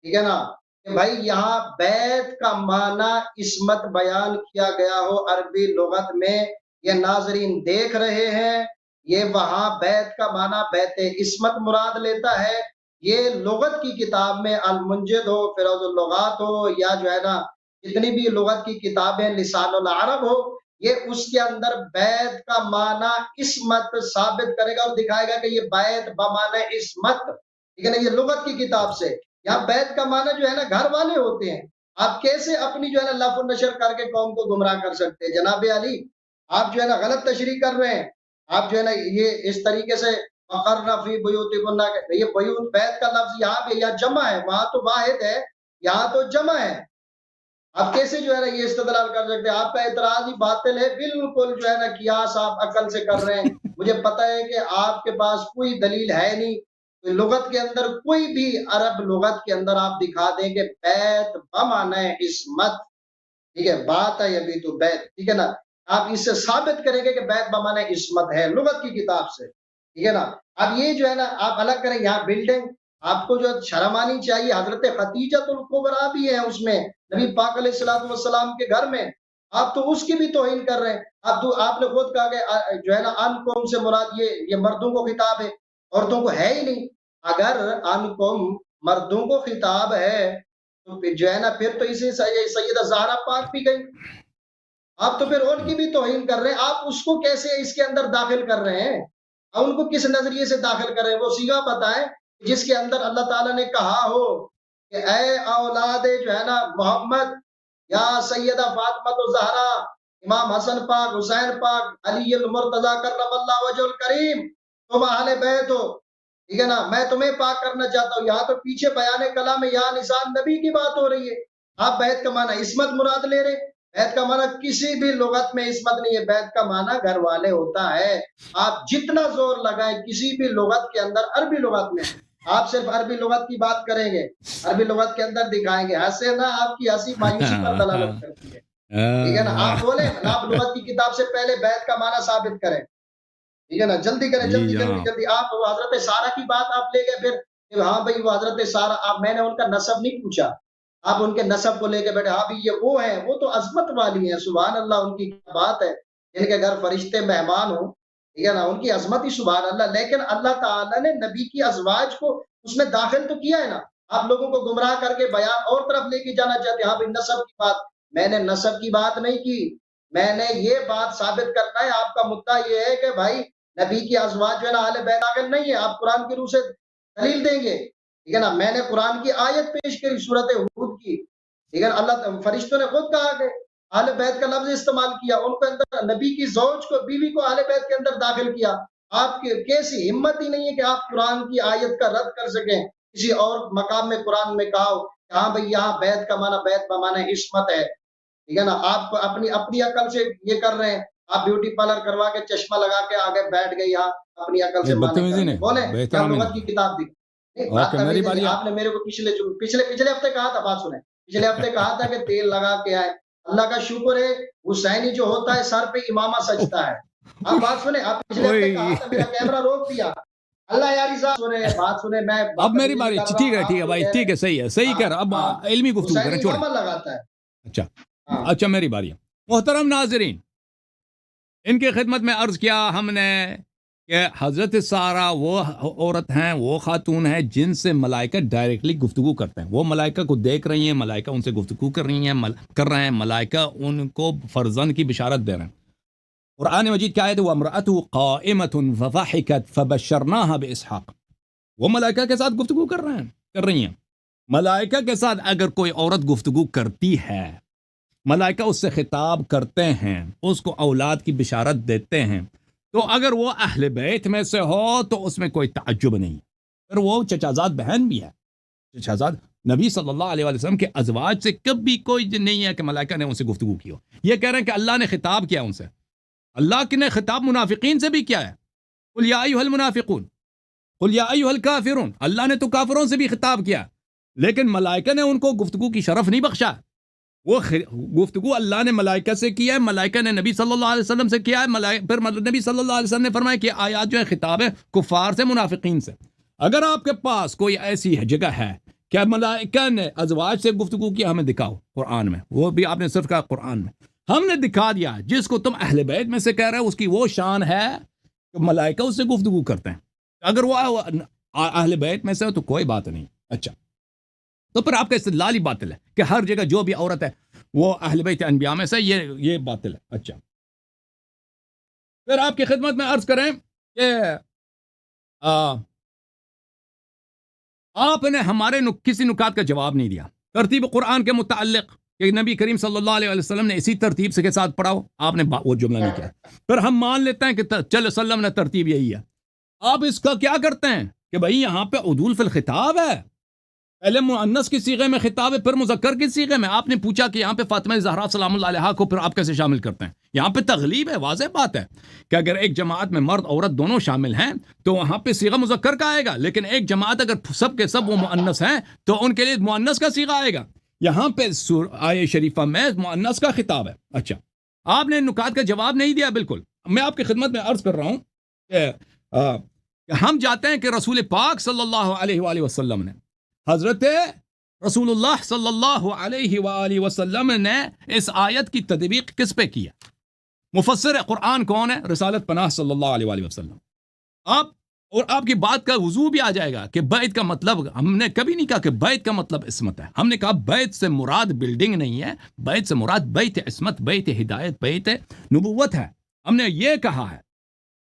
ٹھیک ہے نا، کہ بھائی یہاں بیعت کا معنی عصمت بیان کیا گیا ہو عربی لغت میں؟ یہ ناظرین دیکھ رہے ہیں، یہ وہاں بیعت کا معنی بیعت عصمت مراد لیتا ہے۔ یہ لغت کی کتاب میں المنجد ہو، فیروز اللغات ہو، یا جو ہے نا جتنی بھی لغت کی کتابیں لسان العرب ہو، یہ اس کے اندر بیعت کا معنی عصمت ثابت کرے گا اور دکھائے گا کہ یہ بیعت بمعنی عصمت، ٹھیک ہے نا، یہ لغت کی کتاب سے۔ یہاں بیعت کا معنی جو ہے نا گھر والے ہوتے ہیں۔ آپ کیسے اپنی جو ہے نا لف و نشر کر کے قوم کو گمراہ کر سکتے ہیں؟ جناب علی، آپ جو ہے نا غلط تشریح کر رہے ہیں۔ آپ جو ہے نا یہ اس طریقے سے وقرن فی بیوتکن، یہ بیوت بیعت کا لفظ یہاں پہ یا جمع ہے، وہاں تو واحد ہے، یہاں تو جمع ہے۔ آپ کیسے جو ہے نا یہ استدلال کر سکتے ہیں؟ آپ کا اعتراض ہی باطل ہے، بالکل جو ہے نا قیاس آپ عقل سے کر رہے ہیں۔ مجھے پتہ ہے کہ آپ کے پاس کوئی دلیل ہے نہیں، لغت کے اندر کوئی بھی عرب لغت کے اندر آپ دکھا دیں کہ بیعت بمعنی عصمت، ٹھیک ہے، بات ہے ابھی تو بیعت، ٹھیک ہے نا، آپ اس سے ثابت کریں گے کہ بیعت بمعنی عصمت ہے لغت کی کتاب سے، ٹھیک ہے نا۔ اب یہ جو ہے نا آپ الگ کریں، یہاں بلڈنگ، آپ کو جو شرم آنی چاہیے، حضرت خدیجۃ الکبریٰ بھی ہے اس میں، نبی پاک علیہ الصلوۃ والسلام کے گھر میں، آپ تو اس کی بھی توہین کر رہے ہیں۔ آپ نے خود کہا کہ جو ہے نا ان قوم سے مراد یہ مردوں کو خطاب ہے، عورتوں کو ہے ہی نہیں۔ اگر ان قوم مردوں کو خطاب ہے تو پھر جو ہے نا پھر تو اسے سیدہ زہرا پاک بھی گئی، آپ تو پھر ان کی بھی توہین کر رہے ہیں۔ آپ اس کو کیسے اس کے اندر داخل کر رہے ہیں؟ اب ان کو کس نظریے سے داخل کر رہے ہیں؟ وہ صیغہ بتائیں جس کے اندر اللہ تعالیٰ نے کہا ہو کہ اے اولاد جو ہے نا محمد، یا سیدہ فاطمہ الزہرا، امام حسن پاک، حسین پاک، علی المرتضی کرم اللہ وجہ الکریم، تم اہل بیت ہو، ٹھیک ہے نا، میں تمہیں پاک کرنا چاہتا ہوں۔ یہاں تو پیچھے بیان کلام میں یا نساء نبی کی بات ہو رہی ہے، آپ بیت کا معنی عصمت مراد لے رہے۔ بیت کا معنی کسی بھی لغت میں عصمت نہیں ہے، بیت کا معنی گھر والے ہوتا ہے۔ آپ جتنا زور لگائیں کسی بھی لغت کے اندر، عربی لغت میں، آپ صرف عربی لغت کی بات کریں گے، عربی لغت کے اندر دکھائیں گے، ہنسے نا، آپ کی ہنسی مایوسی پر دلالت کرتی ہے، ٹھیک ہے نا۔ آپ بولیں آپ لغت کی کتاب سے پہلے بیت کا معنی ثابت کریں، ٹھیک ہے نا، جلدی کریں، جلدی۔ آپ وہ حضرت سارہ کی بات آپ لے گئے، پھر ہاں بھائی وہ حضرت سارہ، آپ میں نے ان کا نسب نہیں پوچھا، آپ ان کے نسب کو لے کے بیٹھے، ہاں بھی یہ وہ ہیں، وہ تو عظمت والی ہیں، سبحان اللہ، ان کی کیا بات ہے، جن کے گھر فرشتے مہمان ہوں، ٹھیک ہے نا، ان کی عظمت ہی سبحان اللہ۔ لیکن اللہ تعالیٰ نے نبی کی ازواج کو اس میں داخل تو کیا ہے نا۔ آپ لوگوں کو گمراہ کر کے بیان اور طرف لے کے جانا چاہتے ہیں، ہاں بھی نسب کی بات، میں نے نسب کی بات نہیں کی، میں نے یہ بات ثابت کرنا ہے. آپ کا مدعا یہ ہے کہ بھائی نبی کی ازواج جو ہے نا اہل بیت داخل نہیں ہے، آپ قرآن کی روح سے دلیل دیں گے، ٹھیک ہے نا. میں نے قرآن کی آیت پیش کری سورت ہود کی، ٹھیک ہے نا. اللہ فرشتوں نے خود کہا کہ اہل بیت کا لفظ استعمال کیا، ان کو اندر نبی کی زوج کو، بیوی کو اہل بیت کے اندر داخل کیا. آپ کی کیسی ہمت ہی نہیں ہے کہ آپ قرآن کی آیت کا رد کر سکیں. کسی اور مقام میں قرآن میں کہا ہو کہ ہاں بھئی یہاں بیت کا معنی بیت کا معنی عصمت ہے، ٹھیک ہے نا. آپ کو اپنی عقل سے یہ کر رہے ہیں، آپ بیوٹی پارلر کروا کے چشمہ لگا کے آگے بیٹھ گئے یہاں اپنی عقل سے معنی بدتمیزی کرنے. نہیں، بولیں بے کیا احترامی لغت کی نہیں. کتاب دی؟ نہیں، بات اوکے میری تمیز باری نہیں. ہے. آپ نے میرے کو پچھلے ہفتے کہا تھا، بات سنیں، پچھلے ہفتے کہا تھا کہ تیل لگا کے آئے. اللہ کا شکر ہے حسینی جو ہوتا ہے سر پہ امامہ سجتا ہے. آپ بات سنیں، آپ پچھلے ہفتے کہا تھا، میرا کیمرہ روک دیا. اللہ یاری صاحب سنیں، بات سنیں، میں اب میری بدتمیزی باری، کر رہا ٹھیک ہوں، ہے آپ ٹھیک ہے جو بھائی، کہہ رہے ٹھیک ہے، ہیں. صحیح ہے، صحیح کہہ رہا. اب ہاں، علمی گفتگو کریں، حسینی چھوڑیں. امامہ لگاتا ہے. اچھا ہاں اچھا میری باری ہے. محترم ناظرین، ان کی خدمت میں عرض کیا ہم نے کہ حضرت سارہ وہ عورت ہیں، وہ خاتون ہیں جن سے ملائکہ ڈائریکٹلی گفتگو کرتے ہیں. وہ ملائکہ کو دیکھ رہی ہیں، ملائکہ ان سے گفتگو کر رہے ہیں، ملائکہ ان کو فرزند کی بشارت دے رہے ہیں. قرآن مجید کیا ہے؟ وَامْرَأَتُهُ قَائِمَةٌ فَضَحِكَتْ فَبَشَّرْنَاهَا بِإِسْحَاقَ. وہ ملائکہ کے ساتھ گفتگو کر رہی ہیں. ملائکہ کے ساتھ اگر کوئی عورت گفتگو کرتی ہے، ملائکہ اس سے خطاب کرتے ہیں، اس کو اولاد کی بشارت دیتے ہیں، تو اگر وہ اہل بیت میں سے ہو تو اس میں کوئی تعجب نہیں. پھر وہ چچازاد بہن بھی ہے. چچازاد نبی صلی اللہ علیہ وسلم کے ازواج سے کبھی کوئی نہیں ہے کہ ملائکہ نے ان سے گفتگو کی ہو. یہ کہہ رہے ہیں کہ اللہ نے خطاب کیا ان سے. اللہ کی نے خطاب منافقین سے بھی کیا ہے. قل یا ایھا المنافقون قل یا ایھا الکافرون. اللہ نے تو کافروں سے بھی خطاب کیا، لیکن ملائکہ نے ان کو گفتگو کی شرف نہیں بخشا. وہ گفتگو اللہ نے ملائکہ سے کیا ہے، ملائکہ نے نبی صلی اللہ علیہ وسلم سے کیا ہے. پھر نبی صلی اللہ علیہ وسلم نے فرمایا کہ آیات جو ہے خطاب ہے کفار سے، منافقین سے. اگر آپ کے پاس کوئی ایسی جگہ ہے کہ ملائکہ نے ازواج سے گفتگو کیا، ہمیں دکھاؤ قرآن میں. وہ بھی آپ نے صرف کہا قرآن میں. ہم نے دکھا دیا. جس کو تم اہل بیت میں سے کہہ رہے ہو اس کی وہ شان ہے کہ ملائکہ اس سے گفتگو کرتے ہیں. اگر وہ اہل بیت میں سے ہو تو کوئی بات نہیں. اچھا، تو پھر آپ کا استدلال ہی باطل ہے کہ ہر جگہ جو بھی عورت ہے وہ اہل بیت انبیاء میں سے، یہ باطل ہے. اچھا، پھر آپ کی خدمت میں عرض کریں کہ آپ نے ہمارے کسی نکات کا جواب نہیں دیا. ترتیب قرآن کے متعلق کہ نبی کریم صلی اللہ علیہ وسلم نے اسی ترتیب سے کے ساتھ پڑھا ہو، آپ نے وہ جملہ نہیں کیا. پھر ہم مان لیتے ہیں کہ چل وسلم نے ترتیب یہی ہے. آپ اس کا کیا کرتے ہیں کہ بھائی یہاں پہ عدول فی الخطاب ہے، پہلے مؤنث کی صیغے میں خطاب ہے، پھر مذکر کی صیغے میں. آپ نے پوچھا کہ یہاں پہ فاطمہ زہرا سلام اللہ علیہا کو پھر آپ کیسے شامل کرتے ہیں؟ یہاں پہ تغلیب ہے. واضح بات ہے کہ اگر ایک جماعت میں مرد عورت دونوں شامل ہیں تو وہاں پہ صیغہ مذکر کا آئے گا، لیکن ایک جماعت اگر سب کے سب وہ مؤنث ہیں تو ان کے لیے مؤنث کا صیغہ آئے گا. یہاں پہ آیہ شریفہ میں مؤنث کا خطاب ہے. اچھا، آپ نے نکات کا جواب نہیں دیا. بالکل میں آپ کی خدمت میں عرض کر رہا ہوں کہ ہم جاتے ہیں کہ رسول پاک صلی اللہ علیہ وآلہ وسلم نے، حضرت رسول اللہ صلی اللہ علیہ وآلہ وسلم نے اس آیت کی تطبیق کس پہ کیا؟ مفسر قرآن کون ہے؟ رسالت پناہ صلی اللہ علیہ وآلہ وسلم. آپ کی بات کا وضوح بھی آ جائے گا کہ بیت کا مطلب، ہم نے کبھی نہیں کہا کہ بیت کا مطلب عصمت ہے. ہم نے کہا بیت سے مراد بلڈنگ نہیں ہے، بیت سے مراد بیت عصمت، بیت ہدایت، بیت نبوت ہے. ہم نے یہ کہا ہے.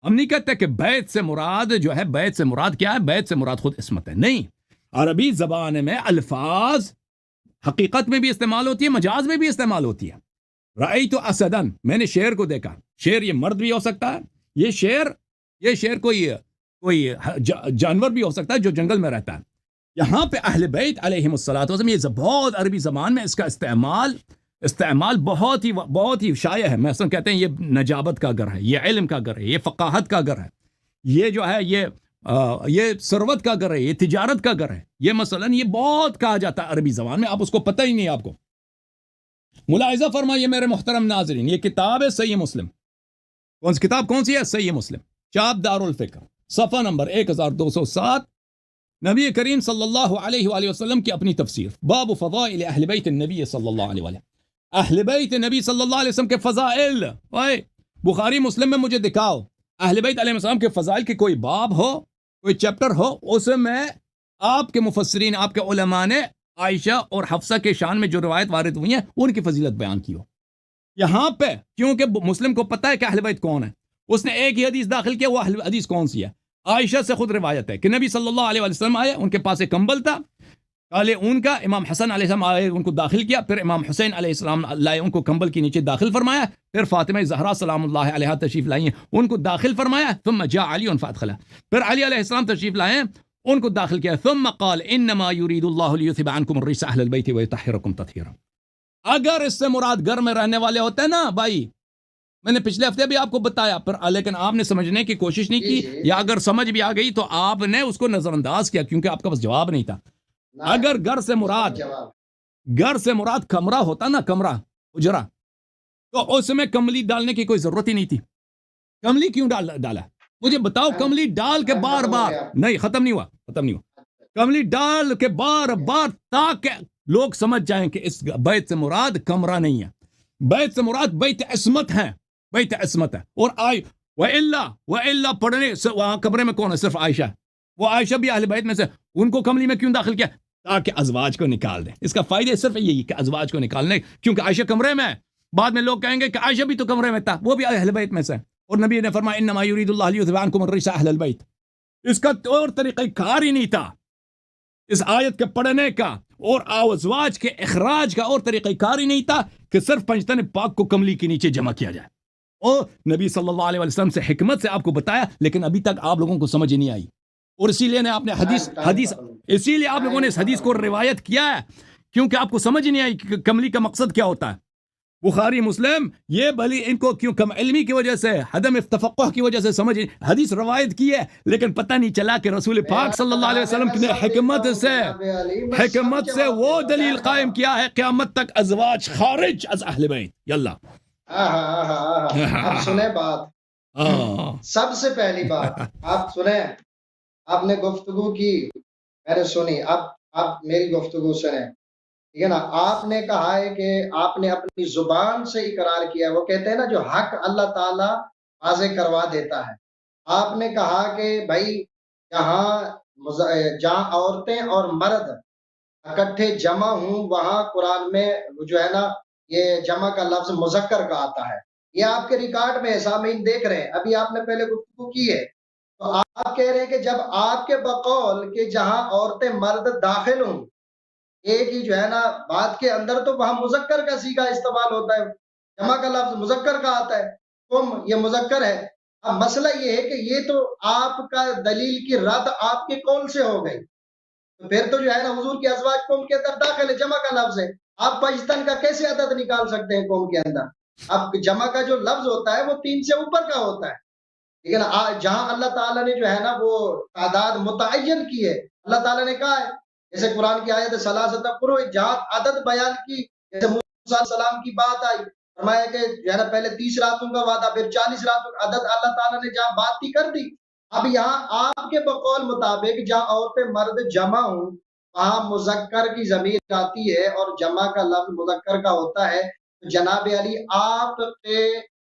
ہم نہیں کہتے کہ بیت سے مراد جو ہے، بیت سے مراد کیا ہے؟ بیت سے مراد خود عصمت ہے. نہیں، عربی زبان میں الفاظ حقیقت میں بھی استعمال ہوتی ہے، مجاز میں بھی استعمال ہوتی ہے. رأیت اسدن، میں نے شیر کو دیکھا. شیر یہ مرد بھی ہو سکتا ہے، یہ شیر کوئی جانور بھی ہو سکتا ہے جو جنگل میں رہتا ہے. یہاں پہ اہل بیت علیہم الصلوۃ والسلام، یہ بہت عربی زبان میں اس کا استعمال بہت ہی شائع ہے. مثلا کہتے ہیں یہ نجابت کا گھر ہے، یہ علم کا گھر ہے، یہ فقاہت کا گھر ہے، یہ جو ہے یہ ثروت کا گھر ہے، یہ تجارت کا گھر ہے. یہ مثلا یہ بہت کہا جاتا ہے عربی زبان میں، آپ اس کو پتہ ہی نہیں. آپ کو ملاحظہ فرمائیے میرے محترم ناظرین، یہ کتاب ہے صحیح مسلم. کتاب کون سی ہے؟ صحیح مسلم، چاپ دار الفکر، صفحہ نمبر 1207. نبی کریم صلی اللہ علیہ وآلہ وسلم کی اپنی تفسیر، باب فضائل اہل بیت النبی صلی اللہ علیہ وآلہ. اہل بیت نبی صلی اللہ علیہ وسلم کے فضائل. بخاری مسلم میں مجھے دکھاؤ اہل بیت علیہ السلام کے فضائل کی کوئی باب ہو، کوئی چیپٹر ہو، اس میں آپ کے مفسرین، آپ کے علماء نے عائشہ اور حفصہ کے شان میں جو روایت وارد ہوئی ہیں ان کی فضیلت بیان کی ہو. یہاں پہ کیونکہ مسلم کو پتہ ہے کہ اہل بیت کون ہے، اس نے ایک ہی حدیث داخل کیا. وہ حدیث کون سی ہے؟ عائشہ سے خود روایت ہے کہ نبی صلی اللہ علیہ وسلم آئے، ان کے پاس ایک کمبل تھا کالے اون کا. امام حسن علیہ السلام آئے، ان کو داخل کیا. پھر امام حسین علیہ السلام لائے، ان کو کمبل کے نیچے داخل فرمایا. پھر فاطمہ زہرا سلام اللہ علیہ تشریف لائیں، ان کو داخل فرمایا. ثم جاء علی فادخلا، پھر علی علیہ السلام تشریف لائے، ان کو داخل کیا. ثم قال انما يريد الله ليذهب عنكم الرجس اهل البيت ويطهركم تطهيرا. اگر اس سے مراد گھر میں رہنے والے ہوتے ہیں نا بھائی، میں نے پچھلے ہفتے بھی آپ کو بتایا، لیکن آپ نے سمجھنے کی کوشش نہیں کی، یا اگر سمجھ بھی آ گئی تو آپ نے اس کو نظر انداز کیا کیونکہ آپ کا بس جواب نہیں تھا. اگر گھر سے مراد کمرہ ہوتا نا، کمرہ اجرا، تو اس میں کملی ڈالنے کی کوئی ضرورت ہی نہیں تھی. کملی کیوں ڈالا مجھے بتاؤ؟ کملی ڈال کے بار بار نہیں، ختم نہیں ہوا. کملی ڈال کے بار بار تاکہ لوگ سمجھ جائیں کہ اس بیت سے مراد کمرہ نہیں ہے، بیت سے مراد بیت عصمت ہے، بیت عصمت ہے. اور وَإِلَّا پڑھنے وہاں کمرے میں کون ہے؟ صرف عائشہ. وہ عائشہ بھی اہل بیت میں سے، ان کو کملی میں کیوں داخل کیا؟ تاکہ ازواج کو نکال دیں. اس کا فائدہ صرف یہی کہ ازواج کو نکالنے، کیونکہ عائشہ کمرے میں ہے. بعد میں لوگ کہیں گے کہ عائشہ بھی تو کمرے میں تھا، وہ بھی اہل بیت میں سے. اور نبی نے فرمایا انما یرید اللہ لیذهب عنکم الرجس اہل البیت. اس کا اور طریقہ کار ہی نہیں تھا اس آیت کے پڑھنے کا اور ازواج کے اخراج کا، اور طریقہ کار ہی نہیں تھا کہ صرف پنجتن پاک کو کملی کے نیچے جمع کیا جائے. اور نبی صلی اللہ علیہ وسلم سے حکمت سے آپ کو بتایا، لیکن ابھی تک آپ لوگوں کو سمجھ نہیں آئی. اور اسی لیے آپ نے اسی لیے آپ لوگوں نے اس حدیث کو روایت کیا ہے، کیونکہ آپ کو سمجھ نہیں آئی کہ کملی کا مقصد کیا ہوتا ہے. بخاری مسلم یہ بھلی ان کو کیوں کم علمی کی وجہ سے، عدم تفقہ کی وجہ سے سمجھ حدیث روایت کی ہے، لیکن پتہ نہیں چلا کہ رسول پاک صلی اللہ علیہ وسلم نے حکمت سے وہ دلیل قائم کیا ہے قیامت تک ازواج خارج از اہل بیت. یلا اب سنیں بات، سب سے پہلی بات آپ سنیں. آپ نے گفتگو کی، میں نے سنی، اب میری گفتگو سنیں، ٹھیک ہے نا. آپ نے کہا ہے کہ آپ نے اپنی زبان سے اقرار کیا. وہ کہتے ہیں نا جو حق اللہ تعالیٰ واضح کروا دیتا ہے. آپ نے کہا کہ بھائی جہاں عورتیں اور مرد اکٹھے جمع ہوں وہاں قرآن میں جو ہے نا یہ جمع کا لفظ مذکر کا آتا ہے. یہ آپ کے ریکارڈ میں سامعین دیکھ رہے ہیں. ابھی آپ نے پہلے گفتگو کی ہے تو آپ کہہ رہے ہیں کہ جب آپ کے بقول کہ جہاں عورتیں مرد داخل ہوں ایک ہی جو ہے نا بات کے اندر، تو وہاں مذکر کا صیغہ استعمال ہوتا ہے، جمع کا لفظ مذکر کا آتا ہے. یہ مذکر ہے. اب مسئلہ یہ ہے کہ یہ تو آپ کا دلیل کی رد آپ کے قول سے ہو گئی. تو پھر تو جو ہے نا حضور کی ازواج قوم کے اندر داخل ہے، جمع کا لفظ ہے. آپ پجتن کا کیسے عدد نکال سکتے ہیں قوم کے اندر؟ اب جمع کا جو لفظ ہوتا ہے وہ 3 سے اوپر کا ہوتا ہے. لیکن جہاں اللہ تعالیٰ نے جو ہے نا وہ تعداد متعین کی ہے، اللہ تعالیٰ نے کہا ہے جیسے قرآن کی آیت ثلاثۃ قروء، جہاں عدد بیان کی، جیسے موسیٰ علیہ السلام کی بات آئی، فرمایا کہ جو ہے نا پہلے 30 راتوں کا وعدہ، پھر 40 راتوں کا عدد اللہ تعالیٰ نے جہاں بات کی کر دی. اب یہاں آپ کے بقول مطابق جہاں عورتیں مرد جمع ہوں وہاں مذکر کی ضمیر آتی ہے اور جمع کا لفظ مذکر کا ہوتا ہے. جناب علی آپ کے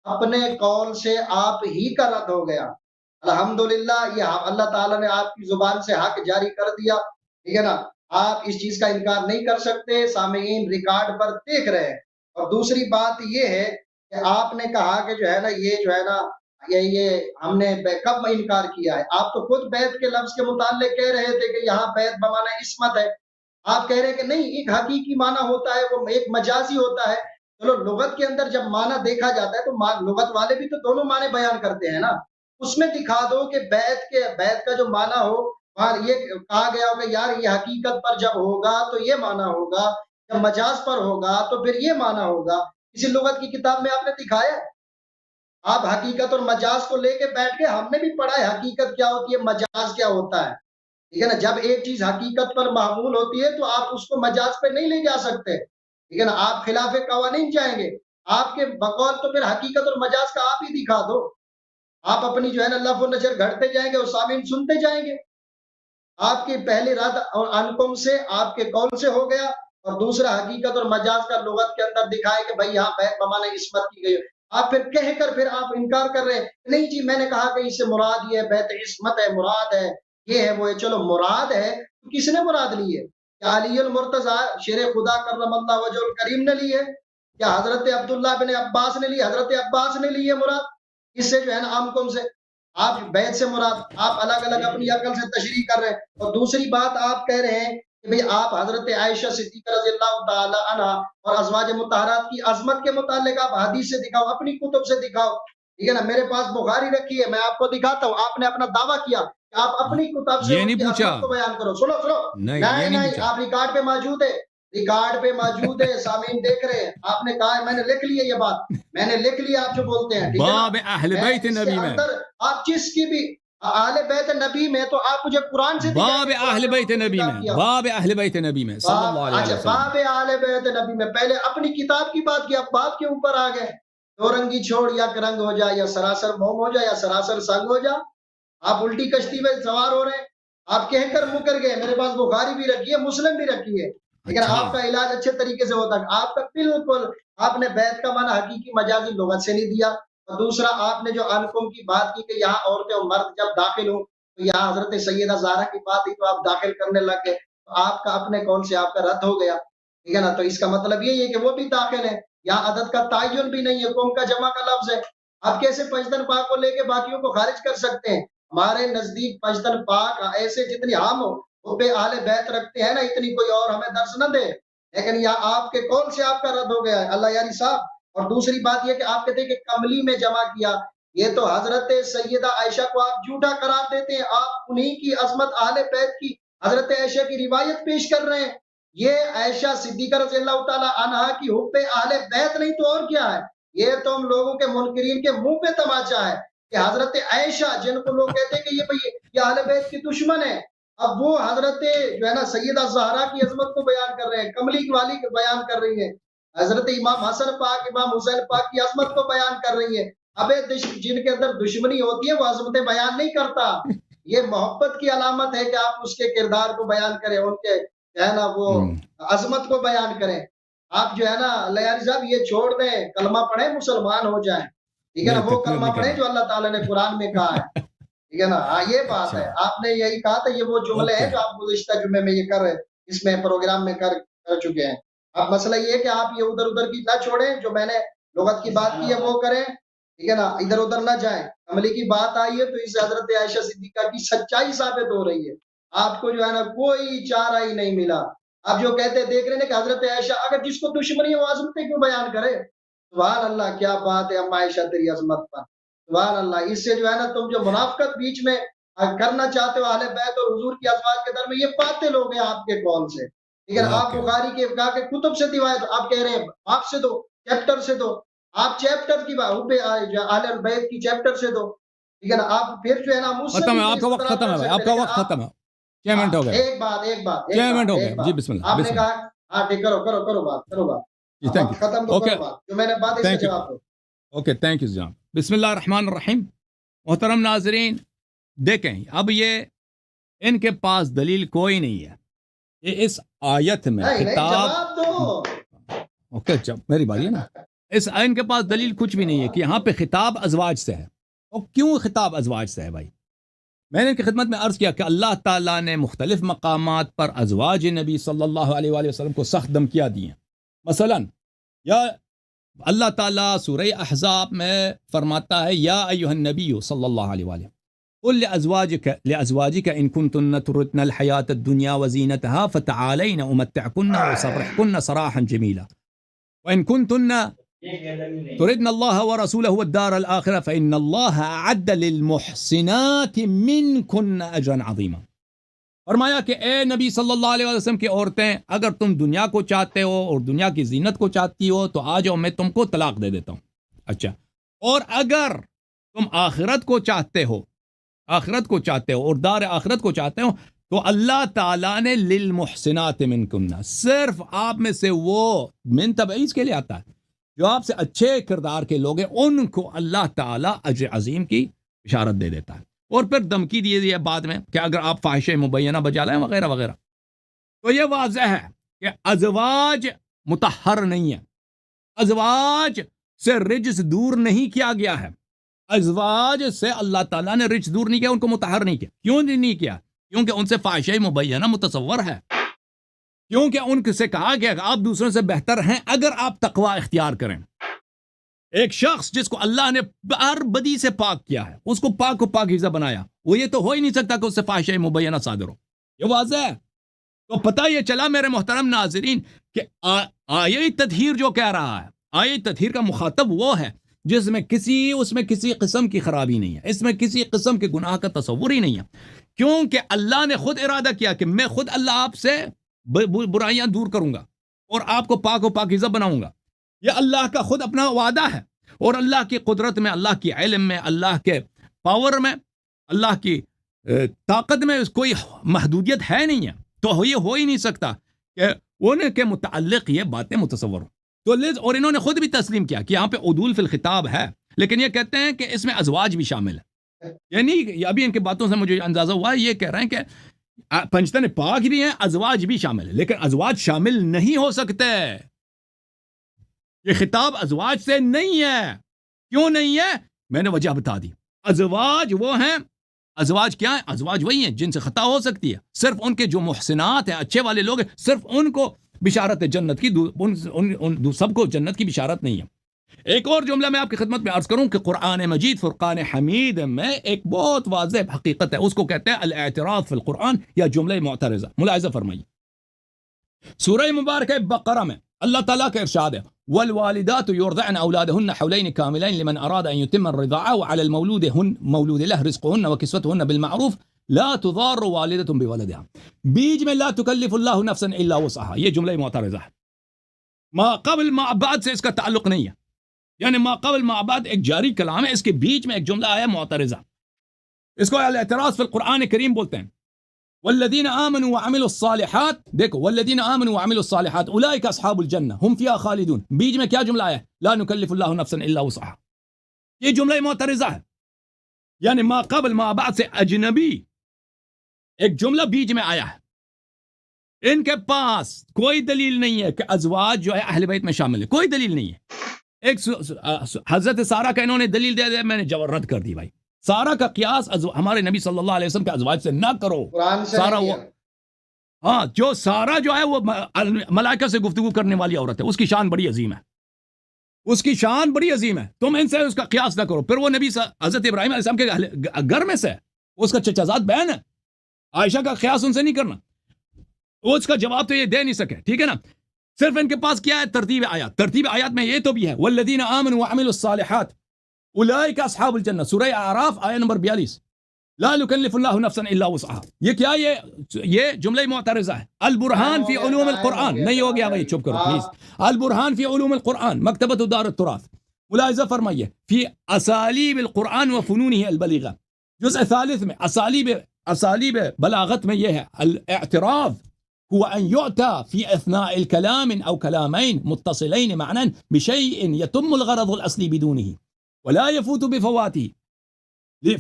اپنے قول سے آپ ہی کا رد ہو گیا. الحمدللہ یہ اللہ تعالیٰ نے آپ کی زبان سے حق جاری کر دیا، ٹھیک ہے نا. آپ اس چیز کا انکار نہیں کر سکتے، سامعین ریکارڈ پر دیکھ رہے ہیں. اور دوسری بات یہ ہے کہ آپ نے کہا کہ جو ہے نا یہ جو ہے نا یہ ہم نے کب انکار کیا ہے؟ آپ تو خود بیت کے لفظ کے متعلق کہہ رہے تھے کہ یہاں بیت بمانا عصمت ہے. آپ کہہ رہے ہیں کہ نہیں، ایک حقیقی معنی ہوتا ہے، وہ ایک مجازی ہوتا ہے. چلو لغت کے اندر جب معنی دیکھا جاتا ہے تو لغت والے بھی تو دونوں معنی بیان کرتے ہیں نا. اس میں دکھا دو کہ بیت کا جو معنی ہو وہاں یہ کہا گیا ہو کہ یار یہ حقیقت پر جب ہوگا تو یہ معنی ہوگا، جب مجاز پر ہوگا تو پھر یہ معنی ہوگا. کسی لغت کی کتاب میں آپ نے دکھایا؟ آپ حقیقت اور مجاز کو لے کے بیٹھ کے، ہم نے بھی پڑھا ہے حقیقت کیا ہوتی ہے، مجاز کیا ہوتا ہے، ٹھیک ہے نا. جب ایک چیز حقیقت پر معمول ہوتی ہے تو آپ اس کو مجاز پہ نہیں لے جا سکتے، ٹھیک ہے نا. آپ خلاف قوانین جائیں گے. آپ کے بقول تو پھر حقیقت اور مجاز کا آپ ہی دکھا دو. آپ اپنی جو ہے نا لف و نشر گھڑتے جائیں گے اور سامعین سنتے جائیں گے. آپ کی پہلی رد اور انکم سے آپ کے قول سے ہو گیا، اور دوسرا حقیقت اور مجاز کا لغت کے اندر دکھائے کہ بھائی یہاں بیت بمانا عصمت کی گئی. آپ پھر کہہ کر پھر آپ انکار کر رہے ہیں نہیں جی میں نے کہا کہ اس سے مراد یہ بیت عصمت ہے، مراد ہے یہ ہے وہ ہے. چلو مراد ہے تو کس نے مراد لی ہے؟ کیا علی المرتضی شیر خدا کرم اللہ وجہ الکریم نے لی ہے؟ کیا حضرت عبداللہ بن عباس نے لی؟ حضرت عباس نے لی ہے مراد؟ اس سے جو ہے نا عام قوم سے آپ بیت سے مراد آپ الگ الگ اپنی عقل سے تشریح کر رہے ہیں. اور دوسری بات آپ کہہ رہے ہیں کہ بھئی آپ حضرت عائشہ صدیقہ رضی اللہ تعالی عنہ اور ازواج مطہرات کی عظمت کے متعلق آپ حدیث سے دکھاؤ، اپنی کتب سے دکھاؤ. ٹھیک ہے نا، میرے پاس بخاری رکھی ہے، میں آپ کو دکھاتا ہوں. آپ نے اپنا دعویٰ کیا کہ آپ اپنی کتاب سے یہ ان نہیں کی پوچھا. عظمت کو بیان کرو. سنو نہیں یہ نہیں نہیں، پوچھا. آپ ریکارڈ پہ موجود ہے، ریکارڈ پہ موجود ہے، سامعین دیکھ رہے ہیں. آپ نے کہا ہے، میں نے لکھ لی ہے یہ بات، میں نے لکھ لی آپ جو بولتے ہیں. ٹھیک ہے نا، باب اہل میں بیت اس کے نبی میں، اندر آپ جس کی بھی اہل بیت نبی میں تو آپ مجھے قرآن سے دکھائیں باب کہ قرآن اہل نے ان بیت کو نبی خطاب میں، کیا. باب اہل بیت نبی میں صلی اللہ علیہ اچھا، وسلم. باب اہل بیت نبی میں پہلے اپنی کتاب کی بات کی، اب بات کے اوپر آ گئے. دو رنگی چھوڑ، یا رنگ ہو جائے، یا سراسر موم ہو جائے، یا سراسر سنگ ہو جائے. آپ الٹی کشتی میں سوار ہو رہے ہیں. آپ کہہ کر مکر گئے. میرے پاس بخاری بھی رکھی ہے، مسلم بھی رکھی ہے، لیکن اچھا آپ کا علاج اچھے طریقے سے ہوتا ہے. آپ کا بالکل، آپ نے بیت کا معنی حقیقی مجازی لغت سے نہیں دیا. اور دوسرا، آپ نے جو انکم کی بات کی کہ یہاں عورتیں اور مرد جب داخل ہوں تو یہاں حضرت سیدہ زہرا کی بات تھی تو آپ داخل کرنے لگ گئے. تو آپ کا اپنے قول سے آپ کا رد ہو گیا. ٹھیک ہے نا، تو اس کا مطلب یہی ہے کہ وہ بھی داخل ہے. یہاں عدد کا تعین بھی نہیں ہے، قوم کا جمع کا لفظ ہے. آپ کیسے پنجتن پاک کو لے کے باقیوں کو خارج کر سکتے ہیں؟ ہمارے نزدیک پنجتن پاک ایسے جتنی عام ہو وہ بے اہل بیت رکھتے ہیں نا، اتنی کوئی اور ہمیں درس نہ دے. لیکن یہاں آپ کے قول سے آپ کا رد ہو گیا ہے. اللہ یاری صاحب. اور دوسری بات یہ کہ آپ کہتے ہیں کہ کملی میں جمع کیا، یہ تو حضرت سیدہ عائشہ کو آپ جھوٹا قرار دیتے ہیں. آپ انہی کی عظمت اہل بیت کی، حضرت عائشہ کی روایت پیش کر رہے ہیں. یہ عائشہ صدیقہ رضی اللہ تعالی عنہا کی حب اہل بیت نہیں تو اور کیا ہے؟ یہ تو ہم لوگوں کے منکرین کے منہ پہ تماچا ہے کہ حضرت عائشہ، جن کو لوگ کہتے ہیں کہ یہ اہل بیت کی دشمن ہے، اب وہ حضرت جو ہے نا سیدہ زہرا کی عظمت کو بیان کر رہے ہیں، کملی والی کو بیان کر رہی ہیں، حضرت امام حسن پاک، امام حسین پاک کی عظمت کو بیان کر رہی ہیں. ابے جن کے اندر دشمنی ہوتی ہے وہ عظمتیں بیان نہیں کرتا. یہ محبت کی علامت ہے کہ آپ اس کے کردار کو بیان کریں، ان کے جو ہے نا وہ عظمت کو بیان کریں. آپ جو ہے نا لیاری صاحب یہ چھوڑ دیں، کلمہ پڑھیں، مسلمان ہو جائیں. ٹھیک ہے نا، وہ تکبیر کلمہ نہیں پڑھیں کرنا. جو اللہ تعالیٰ نے قرآن میں کہا ہے. ٹھیک ہے نا، ہاں یہ بات ہے. اچھا آپ نے یہی کہا تھا، یہ وہ جملے ہیں اوکے جو آپ گزشتہ جمعے میں یہ کر رہے، اس میں پروگرام میں کر چکے ہیں. اب مسئلہ یہ ہے کہ آپ یہ ادھر ادھر کی نہ چھوڑیں، جو میں نے لغت کی بات کی ہے وہ کریں. ٹھیک ہے نا، ادھر ادھر نہ جائیں. عملی کی بات آئی ہے تو اس حضرت عائشہ صدیقہ کی سچائی ثابت ہو رہی ہے. آپ کو جو ہے نا کوئی چارہ ہی نہیں ملا. آپ جو کہتے دیکھ رہے ہیں کہ حضرت عائشہ، اگر جس کو دشمنی ہے وہ عظمتیں کیوں بیان کرے؟ سبحان اللہ، کیا بات ہے اما عائشہ تیری عظمت پر. سبحان اللہ. اس سے جو ہے نا تم جو منافقت بیچ میں کرنا چاہتے ہو اہل بیت اور حضور کی ازواج کے درمیان، یہ باطل ہو گیا آپ کے قول سے. ٹھیک ہے نا، آپ اوکے. بخاری کے کہا کہ کتب سے روایت آپ کہہ رہے ہیں آپ سے دو، چیپٹر سے دو. آپ چیپٹر کی حب اہل بیت کی چیپٹر سے دو. ٹھیک ہے نا، آپ پھر جو ہے نا مجھ سے ختم بھی ہے آپ کا وقت، اختلاف ختم کر ہے بھائی، سکتے آپ ہیں، کا لیکن وقت آپ ختم ہے. 6 منٹ ہو گئے. ایک بات 6 منٹ ہو گئے جی. بسم اللہ آپ نے بسم کہا، اللہ ہاں ٹھیک، کرو بات. جی. تھینک وقت ختم یو. تو اوکے کرو بات، جو میں نے بات اس کا تھینک یو. جواب دو. اوکے تھینک یو جناب. بسم اللہ الرحمن الرحیم. محترم ناظرین دیکھیں، اب یہ ان کے پاس دلیل کوئی نہیں ہے. یہ اس آیت میں نہیں خطاب، جواب دو. اوکے جب میری باری ہے نا، اس ان کے پاس دلیل کچھ بھی نہیں ہے کہ یہاں پہ خطاب ازواج سے ہے. اور کیوں خطاب ازواج سے ہے بھائی؟ میں نے ان کی خدمت میں عرض کیا کہ اللہ تعالیٰ نے مختلف مقامات پر ازواج نبی صلی اللہ علیہ وآلہ وسلم کو سخت دھمکیاں دی ہیں. مثلا یا اللہ تعالیٰ سورہ احزاب میں فرماتا ہے، یا ایہا النبی صلی اللہ علیہ وآلہ قل لأزواجك إن كنتن تردن الحياة الدنيا وزينتها فتعالين أمتعكن وأسرحكن سراحا جميلا وإن كنتن تردن الله ورسوله والدار الآخرة فإن الله أعد للمحسنات منكن أجرا عظيما. فرمایا کہ اے نبی صلی اللہ علیہ وسلم کی عورتیں، اگر تم دنیا کو چاہتے ہو اور دنیا کی زینت کو چاہتی ہو تو آ جاؤ، میں تم کو طلاق دے دیتا ہوں. اچھا، اور اگر تم آخرت کو چاہتے ہو اور دار آخرت کو چاہتے ہو تو اللہ تعالیٰ نے للمحسنات منکن، صرف آپ میں سے وہ من تبعیض کے لیے آتا ہے جو آپ سے اچھے کردار کے لوگ ہیں، ان کو اللہ تعالیٰ اجر عظیم کی بشارت دے دیتا ہے. اور پھر دھمکی دی ہے بعد میں کہ اگر آپ فاحشہ مبینہ بجا لائیں وغیرہ وغیرہ. تو یہ واضح ہے کہ ازواج مطہر نہیں ہے، ازواج سے رجس دور نہیں کیا گیا ہے، ازواج سے اللہ تعالیٰ نے رجس دور نہیں کیا، ان کو مطہر نہیں کیا. کیوں نہیں کیا؟ کیونکہ ان سے فاحشہ مبینہ متصور ہے. کیونکہ ان سے کہا گیا کہ آپ دوسروں سے بہتر ہیں اگر آپ تقوی اختیار کریں. ایک شخص جس کو اللہ نے ہر بدی سے پاک کیا ہے، اس کو پاک و پاکیزہ بنایا، وہ یہ تو ہو ہی نہیں سکتا کہ اس سے فاحشہ مبینہ صادر ہو. یہ واضح ہے. تو پتہ یہ چلا میرے محترم ناظرین کہ آیہ تطہیر جو کہہ رہا ہے، آیہ تطہیر کا مخاطب وہ ہے جس میں اس میں کسی قسم کی خرابی نہیں ہے، اس میں کسی قسم کے گناہ کا تصور ہی نہیں ہے، کیونکہ اللہ نے خود ارادہ کیا کہ میں خود اللہ آپ سے برائیاں دور کروں گا اور آپ کو پاک و پاکیزہ بناؤں گا. یہ اللہ کا خود اپنا وعدہ ہے، اور اللہ کی قدرت میں، اللہ کی علم میں، اللہ کے پاور میں، اللہ کی طاقت میں کوئی محدودیت ہے نہیں ہے. تو یہ ہو ہی نہیں سکتا کہ ان کے متعلق یہ باتیں متصور ہوں. تو اور انہوں نے خود بھی تسلیم کیا کہ یہاں پہ عدول فی الخطاب ہے، لیکن یہ کہتے ہیں کہ اس میں ازواج بھی شامل ہے. یعنی ابھی ان کی باتوں سے مجھے اندازہ ہوا، یہ کہہ رہے ہیں کہ پنجتن پاک بھی ہیں، ازواج بھی شامل ہے، لیکن ازواج شامل نہیں ہو سکتے. یہ خطاب ازواج سے نہیں ہے. کیوں نہیں ہے؟ میں نے وجہ بتا دی. ازواج وہ ہیں، ازواج کیا ہیں؟ ازواج وہی ہیں جن سے خطا ہو سکتی ہے. صرف ان کے جو محسنات ہیں، اچھے والے لوگ ہیں، صرف ان کو بشارت جنت کی، سب کو جنت کی بشارت نہیں ہے. ایک اور جملہ میں آپ کی خدمت میں عرض کروں کہ قرآن مجید فرقان حمید میں ایک بہت واضح حقیقت ہے، اس کو کہتے ہیں الاعتراف فی القرآن یا جملہ معترضہ. ملاحظہ فرمائیے، سورہ مبارکہ بقرہ میں اللہ تعالیٰ کا ارشاد ہے والوالدات يرضعن أولادهن حولين كاملين لمن أراد أن يتم الرضاعة وعلى مولود له رزقهن وكسوتهن بالمعروف لا تضار والدة بولدها. بیچ میں لا تکلف اللہ نفسا الا وسعها، یہ جملہ معترضہ ہے. ما قبل ما بعد سے اس کا تعلق نہیں ہے، یعنی ما قبل ما بعد ایک جاری کلام ہے، اس کے بیچ میں ایک جملہ آیا معترضہ. اس کو الاعتراض فی القرآن کریم بولتے ہیں. والذین آمنوا وعملوا الصالحات، دیکھو والذین آمنوا وعملوا الصالحات اولئک اصحاب الجنہ هم فیہا خالدون. بیچ میں کیا جملہ ہے؟ لا نکلف اللہ نفسا الا وسعها. یہ جملہ معترضہ ہے، یعنی ما قبل ما بعد سے اجنبی ایک جملہ بیچ میں آیا ہے. ان کے پاس کوئی دلیل نہیں ہے کہ ازواج جو ہے اہل بیت میں شامل ہے، کوئی دلیل نہیں ہے. ایک حضرت سارہ کا انہوں نے دلیل دے دیا، میں نے جواب رد کر دی. بھائی سارہ کا قیاس ہمارے نبی صلی اللہ علیہ وسلم کے ازواج سے نہ کرو. سارہ وہ ہاں، جو سارہ جو ہے وہ ملائکہ سے گفتگو کرنے والی عورت ہے، اس کی شان بڑی عظیم ہے، اس کی شان بڑی عظیم ہے. تم ان سے اس کا قیاس نہ کرو. پھر وہ نبی حضرت ابراہیم علیہ السلام کے گھر میں سے، اس کا چچا زاد بہن ہے. عائشہ کا قیاس ان سے نہیں کرنا. وہ اس کا جواب تو یہ دے نہیں سکے، ٹھیک ہے نا. صرف ان کے پاس کیا ہے؟ ترتیب آیات. ترتیب آیات میں یہ تو بھی ہے والذین آمنوا وعملوا الصالحات اولئک اصحاب الجنہ، سورہ اعراف آیہ نمبر 42. لا یکلف اللہ نفسا الا وسعها. یہ کیا؟ یہ جملہ معترضہ ہے. البرہان فی علوم القرآن. نہیں ہو گیا بھائی، چپ کرو پلیز. البرہان فی علوم القرآن، مکتبۃ دار التراث. ملاحظہ فرمائیے فی اسالیب القرآن و فنونہ البلیغہ، جزء ثالث میں اسالیب بلاغت میں یہ ہے الاعتراف هو أن يؤتى في أثناء الكلام أو كلامين متصلين معنا بشيء يتم الغرض الأصلي بدونه ولا يفوت بفواته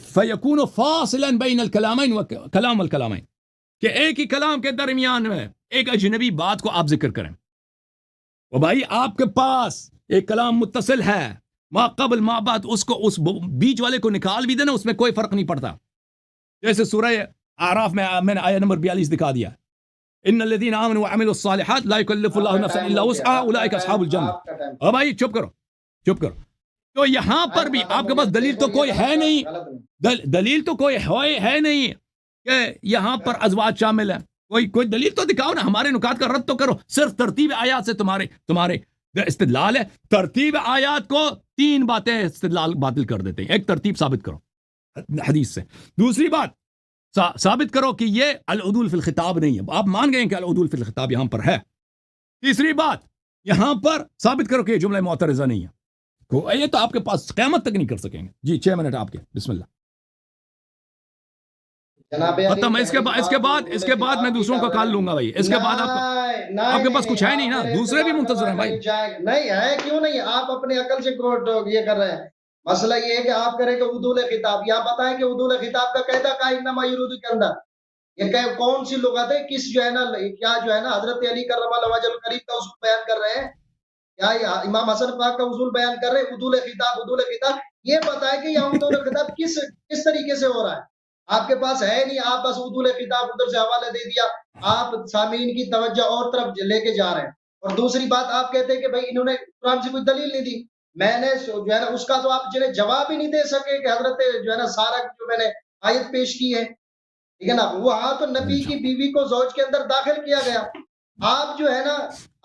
فيكون فاصلا بين الكلامين وكلام الكلامين. کہ ایک ہی کلام کے درمیان میں ایک اجنبی بات کو آپ ذکر کریں. و بھائی آپ کے پاس ایک کلام متصل ہے، ما قبل ما بعد، اس کو اس بیچ والے کو نکال بھی دینا، اس میں کوئی فرق نہیں پڑتا. جیسے سورہ اعراف میں نے آیہ نمبر 42 دکھا دیا، ان الذين امنوا وعملوا الصالحات لا يكلف الله نفسا الا وسعها اولئك اصحاب الجنہ. اب بھائی چپ کرو. تو یہاں پر بھی آپ کے پاس دلیل تو کوئی ہے نہیں، دلیل تو کوئی ہے نہیں کہ یہاں پر ازواج شامل ہیں. کوئی دلیل تو دکھاؤ نا، ہمارے نکات کا رد تو کرو. صرف ترتیب آیات سے تمہارے استدلال ہے. ترتیب آیات کو 3 باتیں استدلال باطل کر دیتے ہیں. ایک، ترتیب ثابت کرو حدیث سے. دوسری بات، ثابت کرو کہ یہ العدول فی الخطاب نہیں ہے. آپ مان گئے کہ العدول فی الخطاب یہاں پر ہے. تیسری بات، یہاں پر ثابت کرو کہ یہ جملہ معترضہ نہیں ہے. یہ تو آپ کے پاس قیامت تک نہیں کر سکیں گے. جی 6 منٹ آپ کے، بسم اللہ. ختم. اس کے بعد میں دوسروں کا کال لوں گا بھائی. اس کے بعد آپ کے پاس کچھ ہے نہیں نا، دوسرے بھی منتظر ہیں بھائی. نہیں ہے، کیوں نہیں؟ آپ اپنے عقل سے یہ کر رہے ہیں. مسئلہ یہ ہے کہ آپ کریں کہ عدول خطاب، یا بتائیں کہ عدول خطاب کا قاعدہ کا انما یرید کے اندر یہ کون سی لغت ہے، کس جو ہے نا، کیا جو ہے نا حضرت علی کرم اللہ وجہ الکریم کا اصول بیان کر رہے ہیں، کیا امام حسن پاک کا اصول بیان کر رہے ہیں؟ عدول خطاب یہ بتائیں کہ یہ عدول خطاب کس طریقے سے ہو رہا ہے. آپ کے پاس ہے نہیں, آپ بس عدول خطاب ادھر سے حوالہ دے دیا, آپ سامعین کی توجہ اور طرف لے کے جا رہے ہیں. اور دوسری بات آپ کہتے ہیں کہ بھائی انہوں نے قرآن سے کوئی دلیل نہیں دی. میں نے جو ہے نا اس کا تو آپ جنہیں جواب ہی نہیں دے سکے کہ حضرت جو ہے نا سارہ کی جو میں نے آیت پیش کی ہے, ٹھیک ہے نا, وہاں تو نبی کی بیوی کو زوج کے اندر داخل کیا گیا. آپ جو ہے نا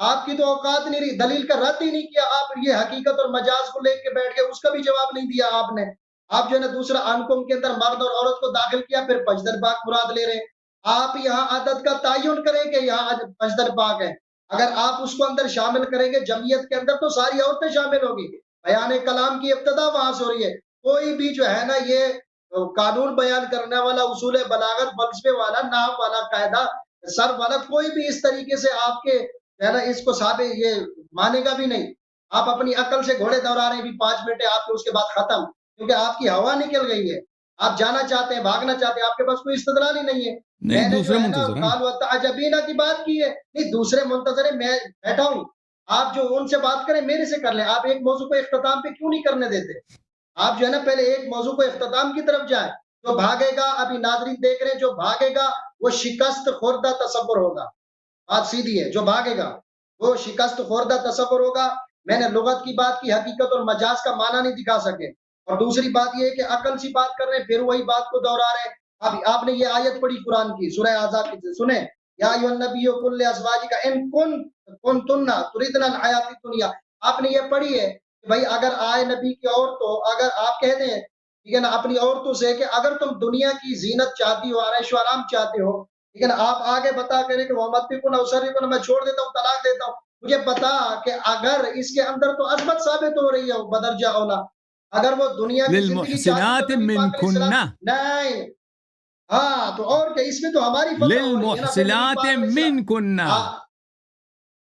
آپ کی تو اوقات نہیں رہی, دلیل کا رد ہی نہیں کیا, آپ یہ حقیقت اور مجاز کو لے کے بیٹھ گئے, اس کا بھی جواب نہیں دیا آپ نے. آپ جو ہے نا دوسرا انکم کے اندر مرد اور عورت کو داخل کیا, پھر پجدر پاک مراد لے رہے ہیں. آپ یہاں عدد کا تعین کریں کہ یہاں پجدر پاک ہے, اگر آپ اس کو اندر شامل کریں گے جمعیت کے اندر تو ساری عورتیں شامل ہوگی. بیان کلام کی ابتدا وہاں سے ہو رہی ہے. کوئی بھی جو ہے نا یہ قانون بیان کرنے والا, اصول بلاغت, فلسفے والا, نحو والا, قاعدہ سر والا, کوئی بھی اس طریقے سے آپ کے جو ہے نا اس کو ثابت یہ مانے گا بھی نہیں. آپ اپنی عقل سے گھوڑے دوڑا رہے ہیں, بھی 5 منٹ ہے آپ کے, اس کے بعد ختم, کیونکہ آپ کی ہوا نکل گئی ہے, آپ جانا چاہتے ہیں, بھاگنا چاہتے ہیں, آپ کے پاس کوئی استدلال ہی نہیں ہے. میں نے جو ہے نا قال وتعجبین کی بات کی ہے, نہیں دوسرے منتظر ہیں, میں بیٹھا ہوں, آپ جو ان سے بات کریں میرے سے کر لیں. آپ ایک موضوع کو اختتام پہ کیوں نہیں کرنے دیتے؟ آپ جو ہے نا پہلے ایک موضوع کو اختتام کی طرف جائیں. جو بھاگے گا, ابھی ناظرین دیکھ رہے ہیں, جو بھاگے گا وہ شکست خوردہ تصور ہوگا. بات سیدھی ہے, جو بھاگے گا وہ شکست خوردہ تصور ہوگا. میں نے لغت کی بات کی, حقیقت اور مجاز کا معنی نہیں دکھا سکے. اور دوسری بات یہ ہے کہ عقل سی بات کر رہے ہیں, پھر وہی بات کو دوہرا رہے ہیں. آپ نے یہ آیت پڑھی قرآن کی سورہ احزاب کی, سنیں, یا ایھا النبی قل لازواجک ان کنتن تردن الحیات الدنیا. آپ نے یہ پڑھی ہے کہ بھائی اگر آئے نبی کی عورتوں, اگر آپ کہہ دیں ٹھیک ہے نا اپنی عورتوں سے کہ اگر تم دنیا کی زینت چاہتی ہو, عیش و آرام چاہتے ہو, ٹھیک ہے نا, آپ آگے بتا کریں کہ محمد کو نہ اسری کو, میں چھوڑ دیتا ہوں, طلاق دیتا ہوں. مجھے بتا کہ اگر اس کے اندر تو عظمت ثابت ہو رہی ہے بدرجہ اولا, اگر وہ دنیا کی زندگی چاہتی تو نبی پاک علیہ السلام نہیں. ہاں تو اور کیا, اس میں تو ہماری فتح ہو رہی ہے نا, للمحسنات منکن,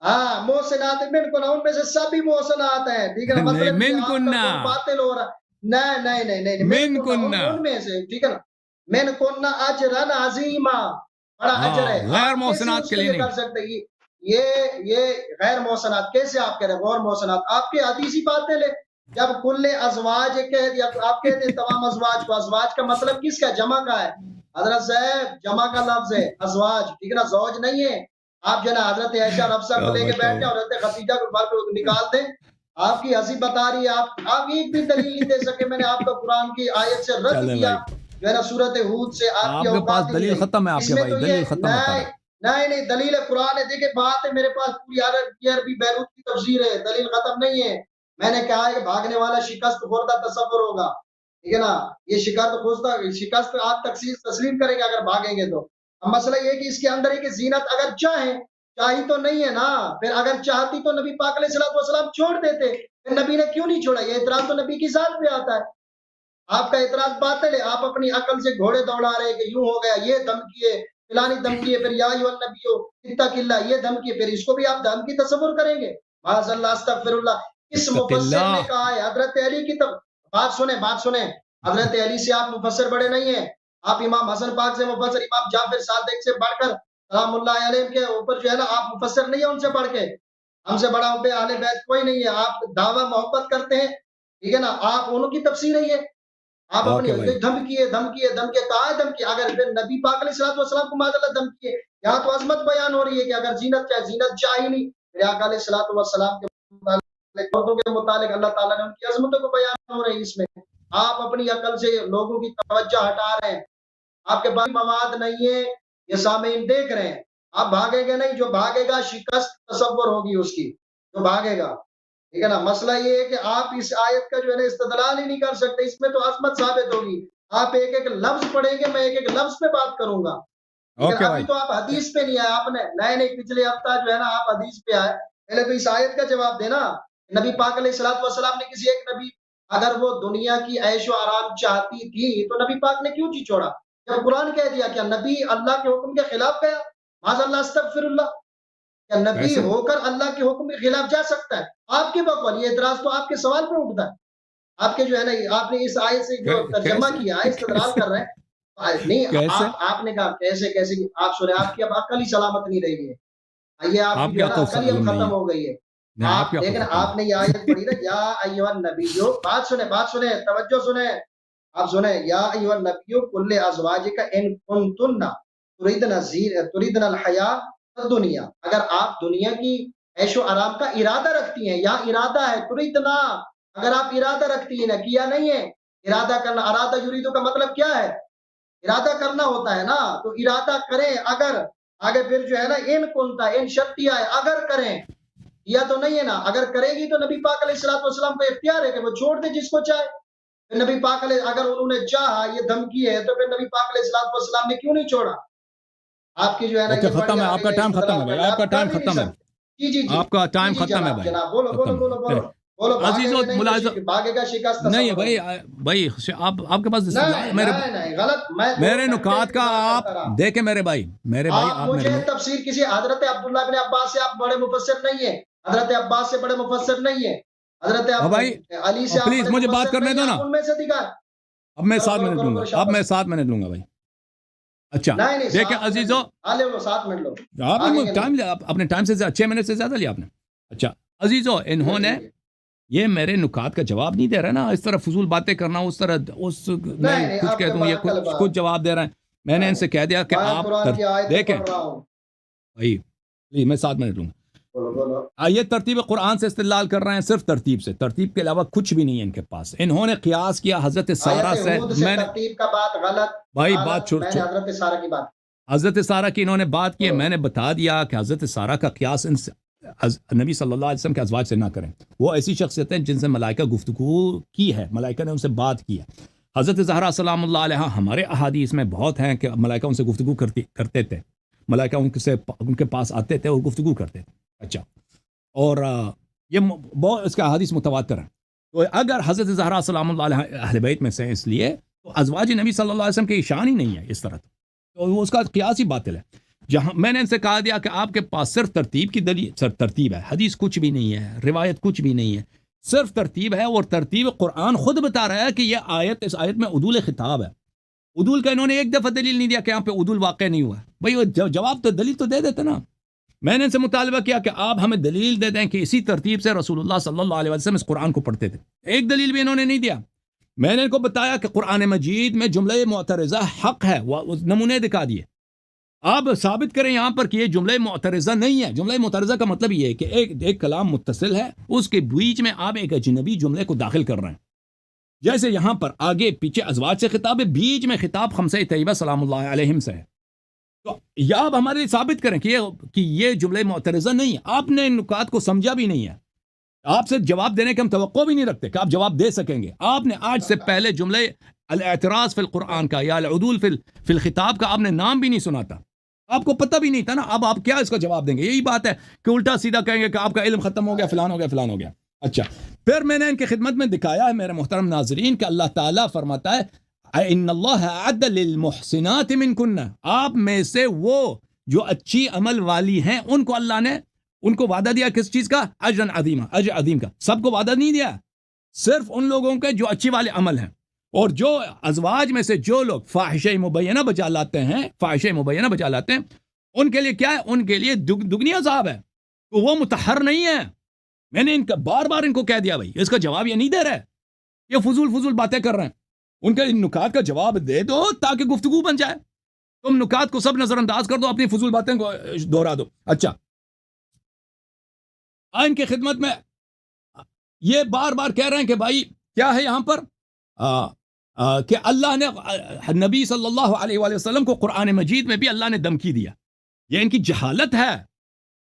ہاں محسنات منکن, ان میں سے سبھی محسنات ہیں, ٹھیک ہے نا, مطلب کہ آپ کا باطل ہو رہا. نہیں منکن, ان میں سے, ٹھیک ہے نا, منکن اجرا عظیما, بڑا اجر ہے. غیر محسنات کے لیے نہیں کر سکتے یہ غیر محسنات کیسے آپ کہہ رہے ہیں غیر محسنات؟ آپ کے حدیثی باتیں لے, جب کل ازواج کہہ دیا تو آپ کہتے ہیں تمام ازواج کو. ازواج کا مطلب کس کا, جمع کا ہے حضرت صاحب, جمع کا لفظ ہے ازواج, ٹھیک ہے نا, زوج نہیں ہے. آپ جو ہے نا حضرت عائشہ اور حفصہ کو لے کے بیٹھے اور حضرت خدیجہ کو بار کو نکال دیں. آپ کی ہنسی بتا رہی ہے, آپ ایک بھی دلیل نہیں دے سکے. میں نے آپ کو قرآن کی آیت سے رد کیا جو ہے نا سورۃ ہود سے. آپ کی اوقات دلیل ختم ہے, آپ کے بھائی دلیل ختم ہے. نہیں دلیل قرآن ہے, دیکھیں بات ہے میرے پاس پوری عربی بیروت کی تفسیر ہے, دلیل ختم نہیں ہے. میں نے کہا ہے کہ بھاگنے والا شکست خوردہ تصور ہوگا, ٹھیک ہے نا, یہ شکست آپ تسلیم کریں گے اگر بھاگیں گے تو. اب مسئلہ یہ ہے کہ اس کے اندر ہے کہ زینت اگر چاہی تو نہیں ہے نا, پھر اگر چاہتی تو نبی پاک علیہ السلام چھوڑ دیتے, پھر نبی نے کیوں نہیں چھوڑا؟ یہ اعتراض تو نبی کی ذات پہ آتا ہے. آپ کا اعتراض باطل ہے, آپ اپنی عقل سے گھوڑے دوڑا رہے کہ یوں ہو گیا, یہ دھمکی ہے, فلانی دھمکی ہے, پھر یا ایھا النبی اتق اللہ یہ دھمکی ہے, پھر اس کو بھی آپ دھمکی تصور کریں گے؟ معاذ اللہ استغفر اللہ. اس مفسر نے کہا ہے حضرت علی کی بات سنیں, حضرت علی سے آپ مفسر بڑے نہیں ہیں, آپ امام حسن پاک سے مفسر, امام جعفر صادق سے بڑھ کر سلام اللہ علیہ کے اوپر جو ہے نا آپ مفسر نہیں ہیں ان سے بڑھ کے. ہم سے بڑا پہ اہل بیت کوئی نہیں ہے. آپ دعویٰ محبت کرتے ہیں, ٹھیک ہے نا, آپ انہوں کی تفسیر ہے یہ. آپ اپنی دھمکی کہاں ہے دھمکی؟ اگر نبی پاک علیہ السلام کو معاذ اللہ دھمکی ہے, یہاں تو عظمت بیان ہو رہی ہے کہ اگر زینت چاہیے نہیں. میرے آقا علیہ السلام کے متعلق اللہ تعالیٰ نے ان کی عظمتوں کو بیان ہو رہی ہے. اس میں آپ اپنی عقل سے لوگوں کی توجہ ہٹا رہے ہیں, آپ کے پاس مواد نہیں ہے, یہ سامعین دیکھ رہے ہیں. آپ بھاگے گا نہیں, جو بھاگے گا شکست تصور ہوگی اس کی, جو بھاگے گا, ٹھیک ہے نا. مسئلہ یہ ہے کہ آپ اس آیت کا جو ہے نا استدلال ہی نہیں کر سکتے, اس میں تو عظمت ثابت ہوگی. آپ ایک ایک لفظ پڑھیں گے, میں ایک ایک لفظ پہ بات کروں گا. ابھی تو آپ حدیث پہ نہیں آئے, آپ نے نئے پچھلے ہفتہ جو ہے نا آپ حدیث پہ آئے. پہلے تو اس آیت کا جواب دینا. نبی پاک علیہ السلام نے کسی ایک نبی, اگر وہ دنیا کی عیش و آرام چاہتی تھی تو نبی پاک نے کیوں چھوڑا؟ جب قرآن کہہ دیا کیا نبی اللہ کے حکم کے خلاف گیا؟ معاذ اللہ استغفر اللہ. کیا نبی ہو کر اللہ کے حکم کے خلاف جا سکتا ہے؟ آپ کے بقول یہ اعتراض تو آپ کے سوال پہ اٹھتا ہے. آپ کے جو ہے نا, آپ نے اس آیت سے جو ترجمہ کیا ہے, استدلال کر رہے ہیں. نہیں, آپ نے کہا کیسے آپ سنیں, آپ کی اب عقل ہی سلامت نہیں رہی ہے. یہ آپ کی جو ہے نا عقل ہی اب ختم ہو گئی ہے. آپ دیکھیں آپ نے یہ آیت پڑھی نا, یا ایھا النبی, بات سنیں توجہ سنیں. آپ سنیں یا ایھا النبی قل لازواجک ان کنتن تریدن الحیاۃ الدنیا، اگر آپ دنیا کی عیش و آرام کا ارادہ رکھتی ہیں، یہاں ارادہ ہے تریدنا، اگر آپ ارادہ رکھتی ہیں نا، کیا نہیں ہے، ارادہ کرنا، ارادہ یریدو کا مطلب کیا ہے، ارادہ کرنا ہوتا ہے نا، تو ارادہ کریں اگر، آگے پھر جو ہے نا ان کنتا، ان شرطیہ ہے، اگر کریں، یا تو نہیں ہے نا، اگر کرے گی تو نبی پاک علیہ الصلوۃ والسلام کو اختیار ہے کہ وہ چھوڑ دے جس کو چاہے. پھر نبی پاک علیہ، اگر انہوں نے چاہا، یہ دھمکی ہے، تو پھر نبی پاک علیہ الصلوۃ والسلام نے کیوں نہیں چھوڑا؟ آپ کی جو ہے نا اوکے یہ ختم بڑی ہے آ آپ کا گئی ہے ٹائم، ختم ہے استدلال بھائی، کرنا، آپ کا آپ ٹائم کر بھی نہیں ختم ہے، سکتے. جی جی جی آپ کا ٹائم جی جی ختم ہے جناب بھائی، جناب، بولو بولو ختم بولو ہے. بولو بولو، بھاگے عزیزو گا نہیں ملاحظہ تو بھاگے گا شکست نہیں ہے تصور بھائی، ہوگا. بھائی آپ کے پاس استدلال نہیں میرے نہیں نہیں، غلط، میں 2 میرے گھنٹے نکات کا انتظار آپ کرتا رہا. دیکھیں میرے بھائی آپ آپ میرے مجھے تفسیر کسی حضرت عبداللہ بن عباس سے، آپ بڑے مفسر نہیں ہیں، حضرت عباس سے بڑے مفسر نہیں ہیں، حضرت بھائی علی سے آپ پلیز بڑے مجھے بات مفسر کرنے نہیں دو ہیں، نا، آپ ان میں سے دکھائیں. اب میں کرو 7 کرو منٹ کرو لوں گا، کرو، اب میں شاباش. 7 منٹ لوں گا بھائی. اچھا نہیں نہیں، دیکھیں 7 منٹ عزیزو، لے لو، 7 منٹ لو، آپ آگے نے کے ٹائم نہیں. لیا، اپنے ٹائم سے 6 منٹ سے زیادہ لیا آپ نے. اچھا عزیزو، انہوں نے ٹھیک ہے. یہ میرے نکات کا جواب نہیں دے رہا نا، اس طرح فضول باتیں کرنا، اس طرح میں نہیں نہیں، کچھ آپ کہہ کے دوں، یہ بعد کل کچھ بات. جواب دے رہے ہیں. میں نے ان سے کہہ دیا کہ میں آپ قرآن کی آیتیں دیکھیں پڑھ رہا ہوں. بھائی پلیز میں 7 منٹ لوں گا. بولو بولو. یہ ترتیب قرآن سے استدلال کر رہے ہیں، صرف ترتیب سے، ترتیب کے علاوہ کچھ بھی نہیں ہے ان کے پاس. انہوں نے قیاس کیا حضرت سارہ آیت سے. ہود سے میں نے ترتیب کا بات غلط، بھائی بات غلط، میں نے حضرت سارہ کی بات. حضرت سارہ کی انہوں نے بات کی ہے، بولو. میں نے بتا دیا کہ حضرت سارہ کا قیاس ان سے نبی صلی اللہ علیہ وسلم کے ازواج سے نہ کریں. وہ ایسی شخصیت ہیں جن سے ملائکہ گفتگو کی ہے، ملائکہ نے ان سے بات کی ہے. حضرت زہرا سلام اللہ علیہ ہمارے احادیث میں بہت ہیں کہ ملائکہ ان سے گفتگو کرتے تھے، ملائکہ ان کے پاس آتے تھے اور گفتگو کرتے تھے. اچھا، اور یہ بہت اس کا احادیث متواتر ہیں. تو اگر حضرت زہرا سلام اللہ علیہ اہل بیت میں سے، اس لیے تو ازواج نبی صلی اللہ علیہ وسلم کی شان ہی نہیں ہے اس طرح، تو وہ اس کا قیاس ہی باطل ہے. جہاں میں نے ان سے کہا دیا کہ آپ کے پاس صرف ترتیب کی دلیل، صرف ترتیب ہے، حدیث کچھ بھی نہیں ہے، روایت کچھ بھی نہیں ہے، صرف ترتیب ہے. اور ترتیب قرآن خود بتا رہا ہے کہ یہ آیت، اس آیت میں عدول خطاب ہے. عدول کا انہوں نے ایک دفعہ دلیل نہیں دیا کہ یہاں پہ عدول واقع نہیں ہوا. بھائی وہ جواب تو، دلیل تو دے دیتے نا. میں نے ان سے مطالبہ کیا کہ آپ ہمیں دلیل دے دیں کہ اسی ترتیب سے رسول اللہ صلی اللہ علیہ وسلم اس قرآن کو پڑھتے تھے. ایک دلیل بھی انہوں نے نہیں دیا. میں نے ان کو بتایا کہ قرآن مجید میں جملہ معترضہ حق ہے، وہ نمونے دکھا دیے. آپ ثابت کریں یہاں پر کہ یہ جملہ معترضہ نہیں ہے. جملہ معترضہ کا مطلب یہ ہے کہ ایک کلام متصل ہے، اس کے بیچ میں آپ ایک اجنبی جملے کو داخل کر رہے ہیں. جیسے یہاں پر آگے پیچھے ازواج سے خطاب ہے، بیچ میں خطاب خمسہ طیبہ سلام اللہ علیہم سے ہے. تو یا آپ ہمارے لیے ثابت کریں کہ یہ جملہ معترضہ نہیں ہے. آپ نے ان نکات کو سمجھا بھی نہیں ہے. آپ سے جواب دینے کے ہم توقع بھی نہیں رکھتے کہ آپ جواب دے سکیں گے. آپ نے آج سے پہلے جملے الاعتراض فی القرآن کا یا العدول فی الخطاب کا آپ نے نام بھی نہیں سنا تھا، آپ کو پتہ بھی نہیں تھا نا. اب آپ کیا اس کا جواب دیں گے؟ یہی بات ہے کہ الٹا سیدھا کہیں گے کہ آپ کا علم ختم ہو گیا، فلان ہو گیا، فلان ہو گیا. اچھا، پھر میں نے ان کی خدمت میں دکھایا ہے میرے محترم ناظرین کہ اللہ تعالیٰ فرماتا ہے ان اللہ اعد للمحسنات منکن، آپ میں سے وہ جو اچھی عمل والی ہیں ان کو اللہ نے، ان کو وعدہ دیا کس چیز کا؟ اجرا عظیما، اجر عظیم کا. سب کو وعدہ نہیں دیا، صرف ان لوگوں کے جو اچھی والے عمل ہیں. اور جو ازواج میں سے جو لوگ فاحشہ مبینہ بچا لاتے ہیں، فاحشہ مبینہ بچا لاتے ہیں، ان کے لیے کیا ہے؟ ان کے لیے دگنی عذاب ہے. تو وہ مطہر نہیں ہے. میں نے ان کا بار بار ان کو کہہ دیا بھائی، اس کا جواب یہ نہیں دے رہے، یہ فضول باتیں کر رہے ہیں. ان کے نکات کا جواب دے دو تاکہ گفتگو بن جائے. تم نکات کو سب نظر انداز کر دو، اپنی فضول باتیں کو دہرا دو. اچھا، ان کی خدمت میں یہ بار بار کہہ رہے ہیں کہ بھائی کیا ہے یہاں پر کہ اللہ نے نبی صلی اللہ علیہ وآلہ وسلم کو قرآن مجید میں بھی اللہ نے دھمکی دیا. یہ ان کی جہالت ہے.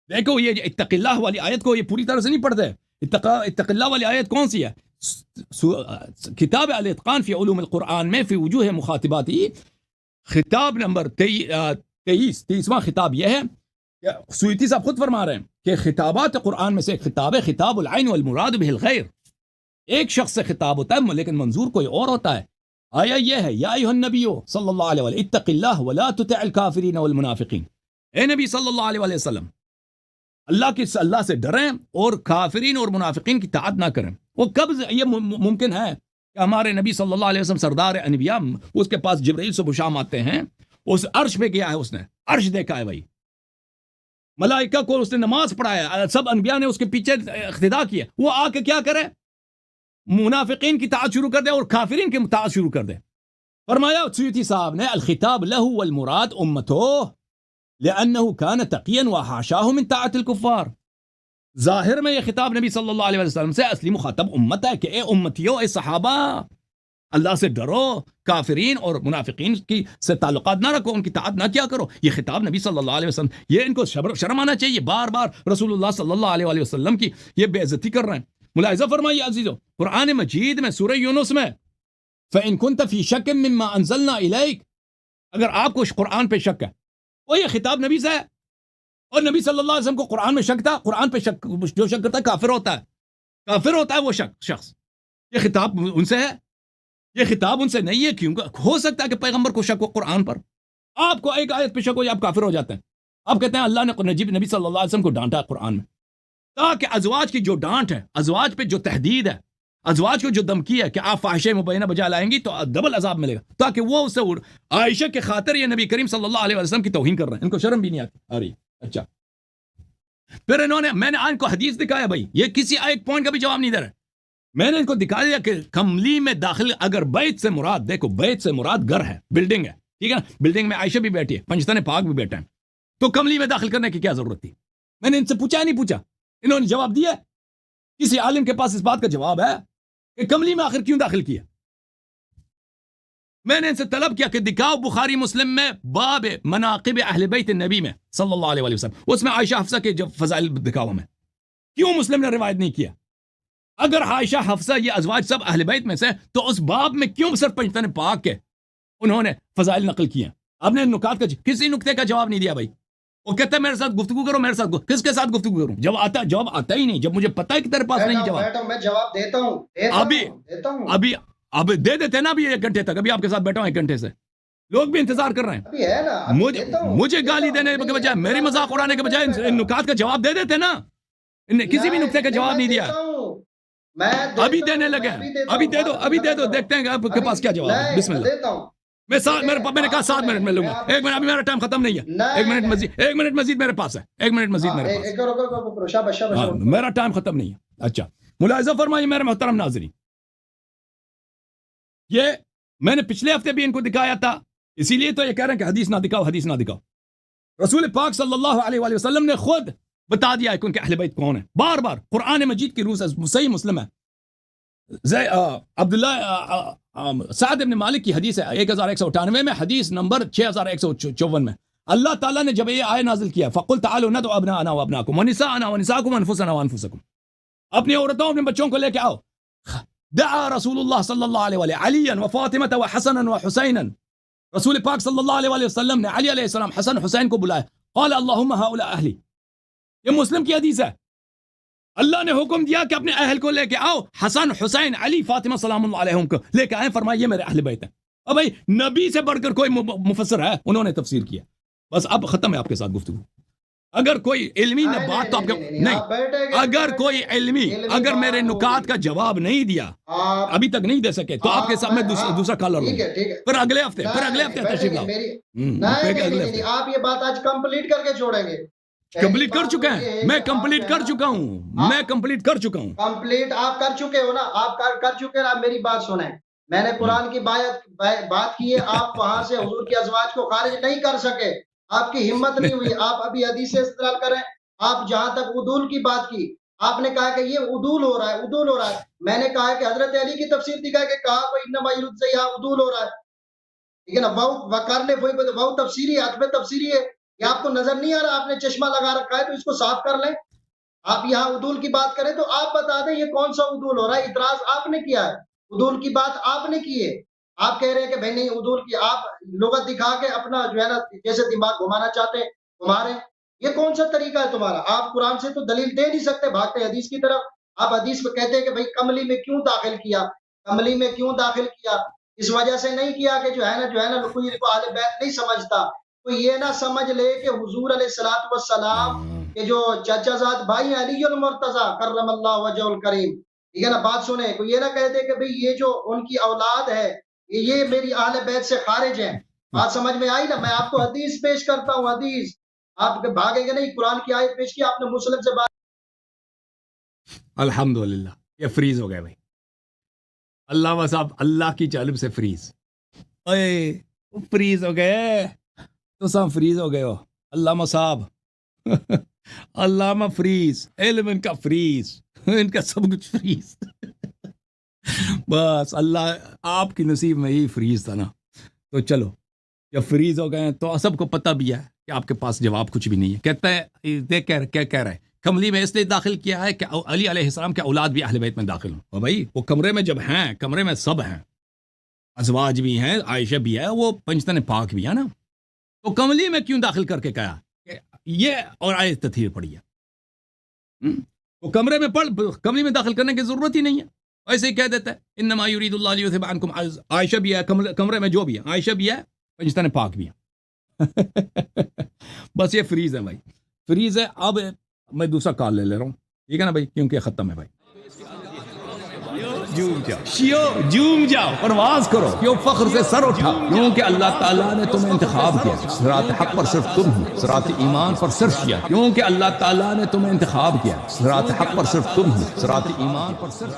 دیکھو یہ اتق اللہ والی آیت کو یہ پوری طرح سے نہیں پڑھتے. اتق اللہ والی آیت کون سی ہے؟ کتاب الاتقان فی علوم القرآن میں فی وجوہ مخاطباتی، خطاب نمبر 23واں خطاب یہ ہے کہ سیوطی صاحب خود فرما رہے ہیں کہ خطابات قرآن میں سے ایک خطاب ہے خطاب العین والمراد به الغیر. ایک شخص سے خطاب ہوتا ہے لیکن منظور کوئی اور ہوتا ہے. آیا یہ ہے یا ایھا النبی صلی اللہ علیہ وسلم اتق اللہ ولا تطع الکافرین والمنافقین. اے نبی صلی اللہ علیہ وآلہ وسلم، اللہ سے ڈریں اور کافرین اور منافقین کی اطاعت نہ کریں. وہ کب یہ ممکن ہے کہ ہمارے نبی صلی اللہ علیہ وسلم سردار انبیاء، اس کے پاس جبرائیل صبح شام آتے ہیں، اس عرش پہ گیا ہے، اس نے عرش دیکھا ہے بھائی، ملائکہ کو اس نے نماز پڑھایا، سب انبیاء نے اس کے پیچھے اقتداء کیا. وہ آ کے کیا کرے؟ منافقین کی اطاعت شروع کر دے اور کافرین کی اطاعت شروع کر دے. فرمایا سیوطی صاحب نے الخطاب له والمراد امته لانه كان تقيا وحاشاه من طاعت الكفار. ظاہر میں یہ خطاب نبی صلی اللہ علیہ وسلم سے اصلی مخاطب امت ہے کہ اے امتیوں، اے صحابہ، اللہ سے ڈرو، کافرین اور منافقین کی سے تعلقات نہ رکھو، ان کی اطاعت نہ کیا کرو. یہ خطاب نبی صلی اللہ علیہ وسلم، یہ ان کو شرم آنا چاہیے. بار بار رسول اللہ صلی اللہ علیہ وسلم کی یہ بے عزتی کر رہے ہیں. ملاحظہ فرمائیے عزیزو، قرآن مجید میں سورہ یونس میں فَإِن كُنْتَ فِي شَكٍّ مِّمَّا أَنزَلْنَا إِلَيْكَ، اگر آپ کو قرآن پہ شک ہے، وہ یہ خطاب نبی سے ہے. اور نبی صلی اللہ علیہ وسلم کو قرآن میں شک تھا. قرآن پہ شک، جو شک کرتا ہے کافر ہوتا ہے، کافر ہوتا ہے وہ شخص. یہ خطاب ان سے ہے، یہ خطاب ان سے نہیں ہے. کیوں ہو سکتا ہے کہ پیغمبر کو شک ہو قرآن پر؟ آپ کو ایک آیت پہ شک ہو یا آپ کافر ہو جاتے ہیں. آپ کہتے ہیں اللہ نے نبی صلی اللہ علیہ وسلم کو ڈانٹا ہے قرآن میں، تاکہ ازواج کی جو ڈانٹ ہے، ازواج پہ جو تحدید ہے، ازواج کو جو دھمکی ہے کہ آپ فاحشہ مبینہ بجا لائیں گی تو ڈبل عذاب ملے گا، تاکہ وہ اس سے عائشہ کے خاطر یہ نبی کریم صلی اللہ علیہ وسلم کی توہین کر رہے ہیں. ان کو شرم بھی نہیں آتی آ رہی. اچھا، پھر انہوں نے، میں نے ان کو حدیث دکھایا. بھائی یہ کسی ایک پوائنٹ کا بھی جواب نہیں دے رہے. میں نے ان کو دکھا دیا کہ کملی میں داخل، اگر بیت سے مراد، دیکھو بیت سے مراد گھر ہے، بلڈنگ ہے، ٹھیک ہے نا، بلڈنگ میں عائشہ بھی بیٹھی ہے، پنجتن پاک بھی بیٹھا ہے، تو کملی میں داخل کرنے کی کیا ضرورت تھی؟ میں نے ان سے پوچھا نہیں پوچھا، انہوں نے جواب دیا. کسی عالم کے پاس اس بات کا جواب ہے کہ کملی میں آخر کیوں داخل کیا؟ میں نے ان سے طلب کیا کہ دکھاؤ بخاری مسلم میں باب مناقب اہل بیت النبی میں صلی اللہ علیہ وسلم، اس میں عائشہ حفصہ کے جو فضائل دکھاؤ ہمیں. کیوں مسلم نے روایت نہیں کیا؟ اگر عائشہ حفصہ یہ ازواج سب اہل بیت میں سے، تو اس باب میں کیوں صرف پنجتن پاک کے انہوں نے فضائل نقل کیے؟ آپ نے نکات کا کسی نکتے کا جواب نہیں دیا. بھائی وہ کہتا ہے میرے ساتھ گفتگو کرو، میرے ساتھ کس کے ساتھ گفتگو کروں؟ جواب آتا ہی نہیں. جب مجھے پتا ہے کہ تیرے پاس نہیں جواب، میں جواب دیتا ہوں. اب دے دیتے نا ابھی 1 گھنٹے تک. ابھی آپ کے ساتھ بیٹھا ہوں 1 گھنٹے سے، لوگ بھی انتظار کر رہے ہیں. مجھے گالی دینے کے بجائے، میری مذاق اڑانے کے بجائے ان نکات کا جواب دے دیتے نا. کسی بھی نقطے کا جواب نہیں دیا. ابھی دینے لگے ہیں. ابھی دے دو دیکھتے ہیں کہ آپ کے پاس کیا جواب ہے. بسم اللہ. میں نے کہا 7 منٹ میں لوں گا. 1 منٹ، ابھی میرا ٹائم ختم نہیں ہے. 1 منٹ مزید میرے پاس ہے. 1 منٹ مزید میرے پاس ہے. میرا ٹائم ختم نہیں ہے. اچھا ملاحظہ فرمائیے میرے محترم ناظرین، یہ میں نے پچھلے ہفتے بھی ان کو دکھایا تھا، اسی لیے تو یہ کہہ رہے ہیں کہ حدیث نہ دکھاؤ، حدیث نہ دکھاؤ. رسول پاک صلی اللہ علیہ وآلہ وسلم نے خود بتا دیا ہے کہ ان کے اہل بیت کون ہیں. بار بار قرآن مجید کی روح سے صحیح مسلم ہے. عبداللہ سعد بن مالک کی حدیث ہے 1198 میں، حدیث نمبر 6154 میں. اللہ تعالیٰ نے جب یہ آیت نازل کیا فَقُلْ تَعَالُوا نَدْعُ أَبْنَاءَنَا وَأَبْنَاءَكُمْ وَنِسَاءَنَا وَنِسَاءَكُمْ وَأَنفُسَنَا وَأَنفُسَكُمْ، اپنی عورتوں اپنے بچوں کو لے کے آؤ. دعا رسول اللہ صلی اللہ علیہ وآلہ علیاً وفاطمة وحسنا وحسینا، رسول پاک صلی اللہ علیہ وآلہ وسلم نے علی علیہ السلام، حسن حسین کو بلایا. قال اللہم هؤلاء اہلی، یہ مسلم کی حدیث ہے. اللہ نے حکم دیا کہ اپنے اہل کو لے کے آؤ، حسن حسین علی فاطمہ سلام اللہ علیہم کو لے کے آئے. فرمایا یہ میرے اہل بیت ہیں. اب بھائی نبی سے بڑھ کر کوئی مفسر ہے؟ انہوں نے تفسیر کیا. بس اب ختم ہے آپ کے ساتھ گفتگو. اگر کوئی علمی نہ بات تو آپ کے نہیں، اگر کوئی علمی، اگر میرے نکات کا جواب نہیں دیا ابھی تک نہیں دے سکے تو آپ کے ساتھ میں دوسرا کالر لوں گا. پھر اگلے ہفتے تشریف لاؤ. آپ یہ بات آج کمپلیٹ کر کے چھوڑیں گے. کمپلیٹ کر چکے ہیں، میں کمپلیٹ کر چکا ہوں. کمپلیٹ آپ کر چکے ہو نا، آپ کر چکے ہیں. آپ میری بات سنیں. میں نے قرآن کی بات کی ہے، آپ وہاں سے حضور کی ازواج کو خارج نہیں کر سکے. آپ کی ہمت نہیں ہوئی. آپ ابھی حدیث سے استدلال کر رہے ہیں. آپ جہاں تک عدول کی بات کی، آپ نے کہا کہ یہ عدول ہو رہا ہے. میں نے کہا کہ حضرت علی کی تفسیر دکھا کہ کہا کوئی انما یرد سے یہاں عدول ہو رہا ہے. ٹھیک ہے نا، وہ کر لے وہ تفسیری ہے، حتم تفسیری ہے. یہ آپ کو نظر نہیں آ رہا؟ آپ نے چشمہ لگا رکھا ہے تو اس کو صاف کر لیں. آپ یہاں عدول کی بات کریں تو آپ بتا دیں یہ کون سا عدول ہو رہا ہے. اعتراض آپ نے کیا ہے، عدول کی بات آپ نے کی ہے. آپ کہہ رہے ہیں کہ بھائی نہیں عدول کی، آپ لغت دکھا کے اپنا جو ہے نا جیسے دماغ گھمانا چاہتے ہیں گھما رہے ہیں. یہ کون سا طریقہ ہے تمہارا؟ آپ قرآن سے تو دلیل دے نہیں سکتے، بھاگتے حدیث کی طرف. آپ حدیث میں کہتے ہیں کہ بھائی کملی میں کیوں داخل کیا، کملی میں کیوں داخل کیا؟ اس وجہ سے نہیں کیا کہ جو ہے نا کوئی اہل بیت نہیں سمجھتا. تو یہ نہ سمجھ لے کہ حضور علیہ الصلوۃ والسلام کے جو چچا زاد بھائی علی المرتضی کرم اللہ وجہ الکریم، ٹھیک ہے نا، بات سنیں. کوئی یہ نہ کہتے کہ بھئی یہ جو ان کی اولاد ہے یہ میری اہل بیت سے خارج ہیں. بات سمجھ میں آئی نا؟ میں آپ کو حدیث پیش کرتا ہوں، حدیث. آپ بھاگیں گے نہیں. قرآن کی آیت پیش کی آپ نے، مسلم سے بات. الحمدللہ یہ فریز ہو گئے بھائی. علامہ صاحب اللہ کی جانب سے فریز، اے فریز ہو گئے تو سب فریز ہو گئے ہو علامہ صاحب علامہ فریز، علم ان کا فریز، ان کا سب کچھ فریز بس اللہ آپ کی نصیب میں ہی فریز تھا نا. تو چلو جب فریز ہو گئے تو سب کو پتہ بھی ہے کہ آپ کے پاس جواب کچھ بھی نہیں ہے. کہتا ہے دیکھ کیا کہہ رہا ہے، کملی میں اس لیے داخل کیا ہے کہ علی علیہ السلام کے اولاد بھی اہل بیت میں داخل ہوں. اور بھائی وہ کمرے میں جب ہیں، کمرے میں سب ہیں، ازواج بھی ہیں، عائشہ بھی ہے، وہ پنجتن پاک بھی ہے نا، تو کملی میں کیوں داخل کر کے کہا کہ یہ اور آیت تطہیر پڑھی ہے. وہ کمرے میں کملی میں داخل کرنے کی ضرورت ہی نہیں ہے، ایسے ہی کہہ دیتا ہے انما یرید اللہ لیذھب عنکم. عائشہ بھی ہے کمرے میں، جو بھی ہے عائشہ بھی ہے، پنجتن پاک بھی ہے بس یہ فریز ہے بھائی، فریز ہے. اب میں دوسرا کال لے رہا ہوں، ٹھیک ہے نا بھائی، کیونکہ ختم ہے بھائی. جوم جاؤ پرواز کرو، کیوں فخر سے سر اٹھا، کیونکہ اللہ تعالیٰ نے تمہیں انتخاب کیا. صراط حق پر صرف تم ہو، صراط ایمان پر صرف کیا، کیونکہ اللہ تعالیٰ نے تمہیں انتخاب کیا. صراط حق پر صرف تم ہو، صراط ایمان پر صرف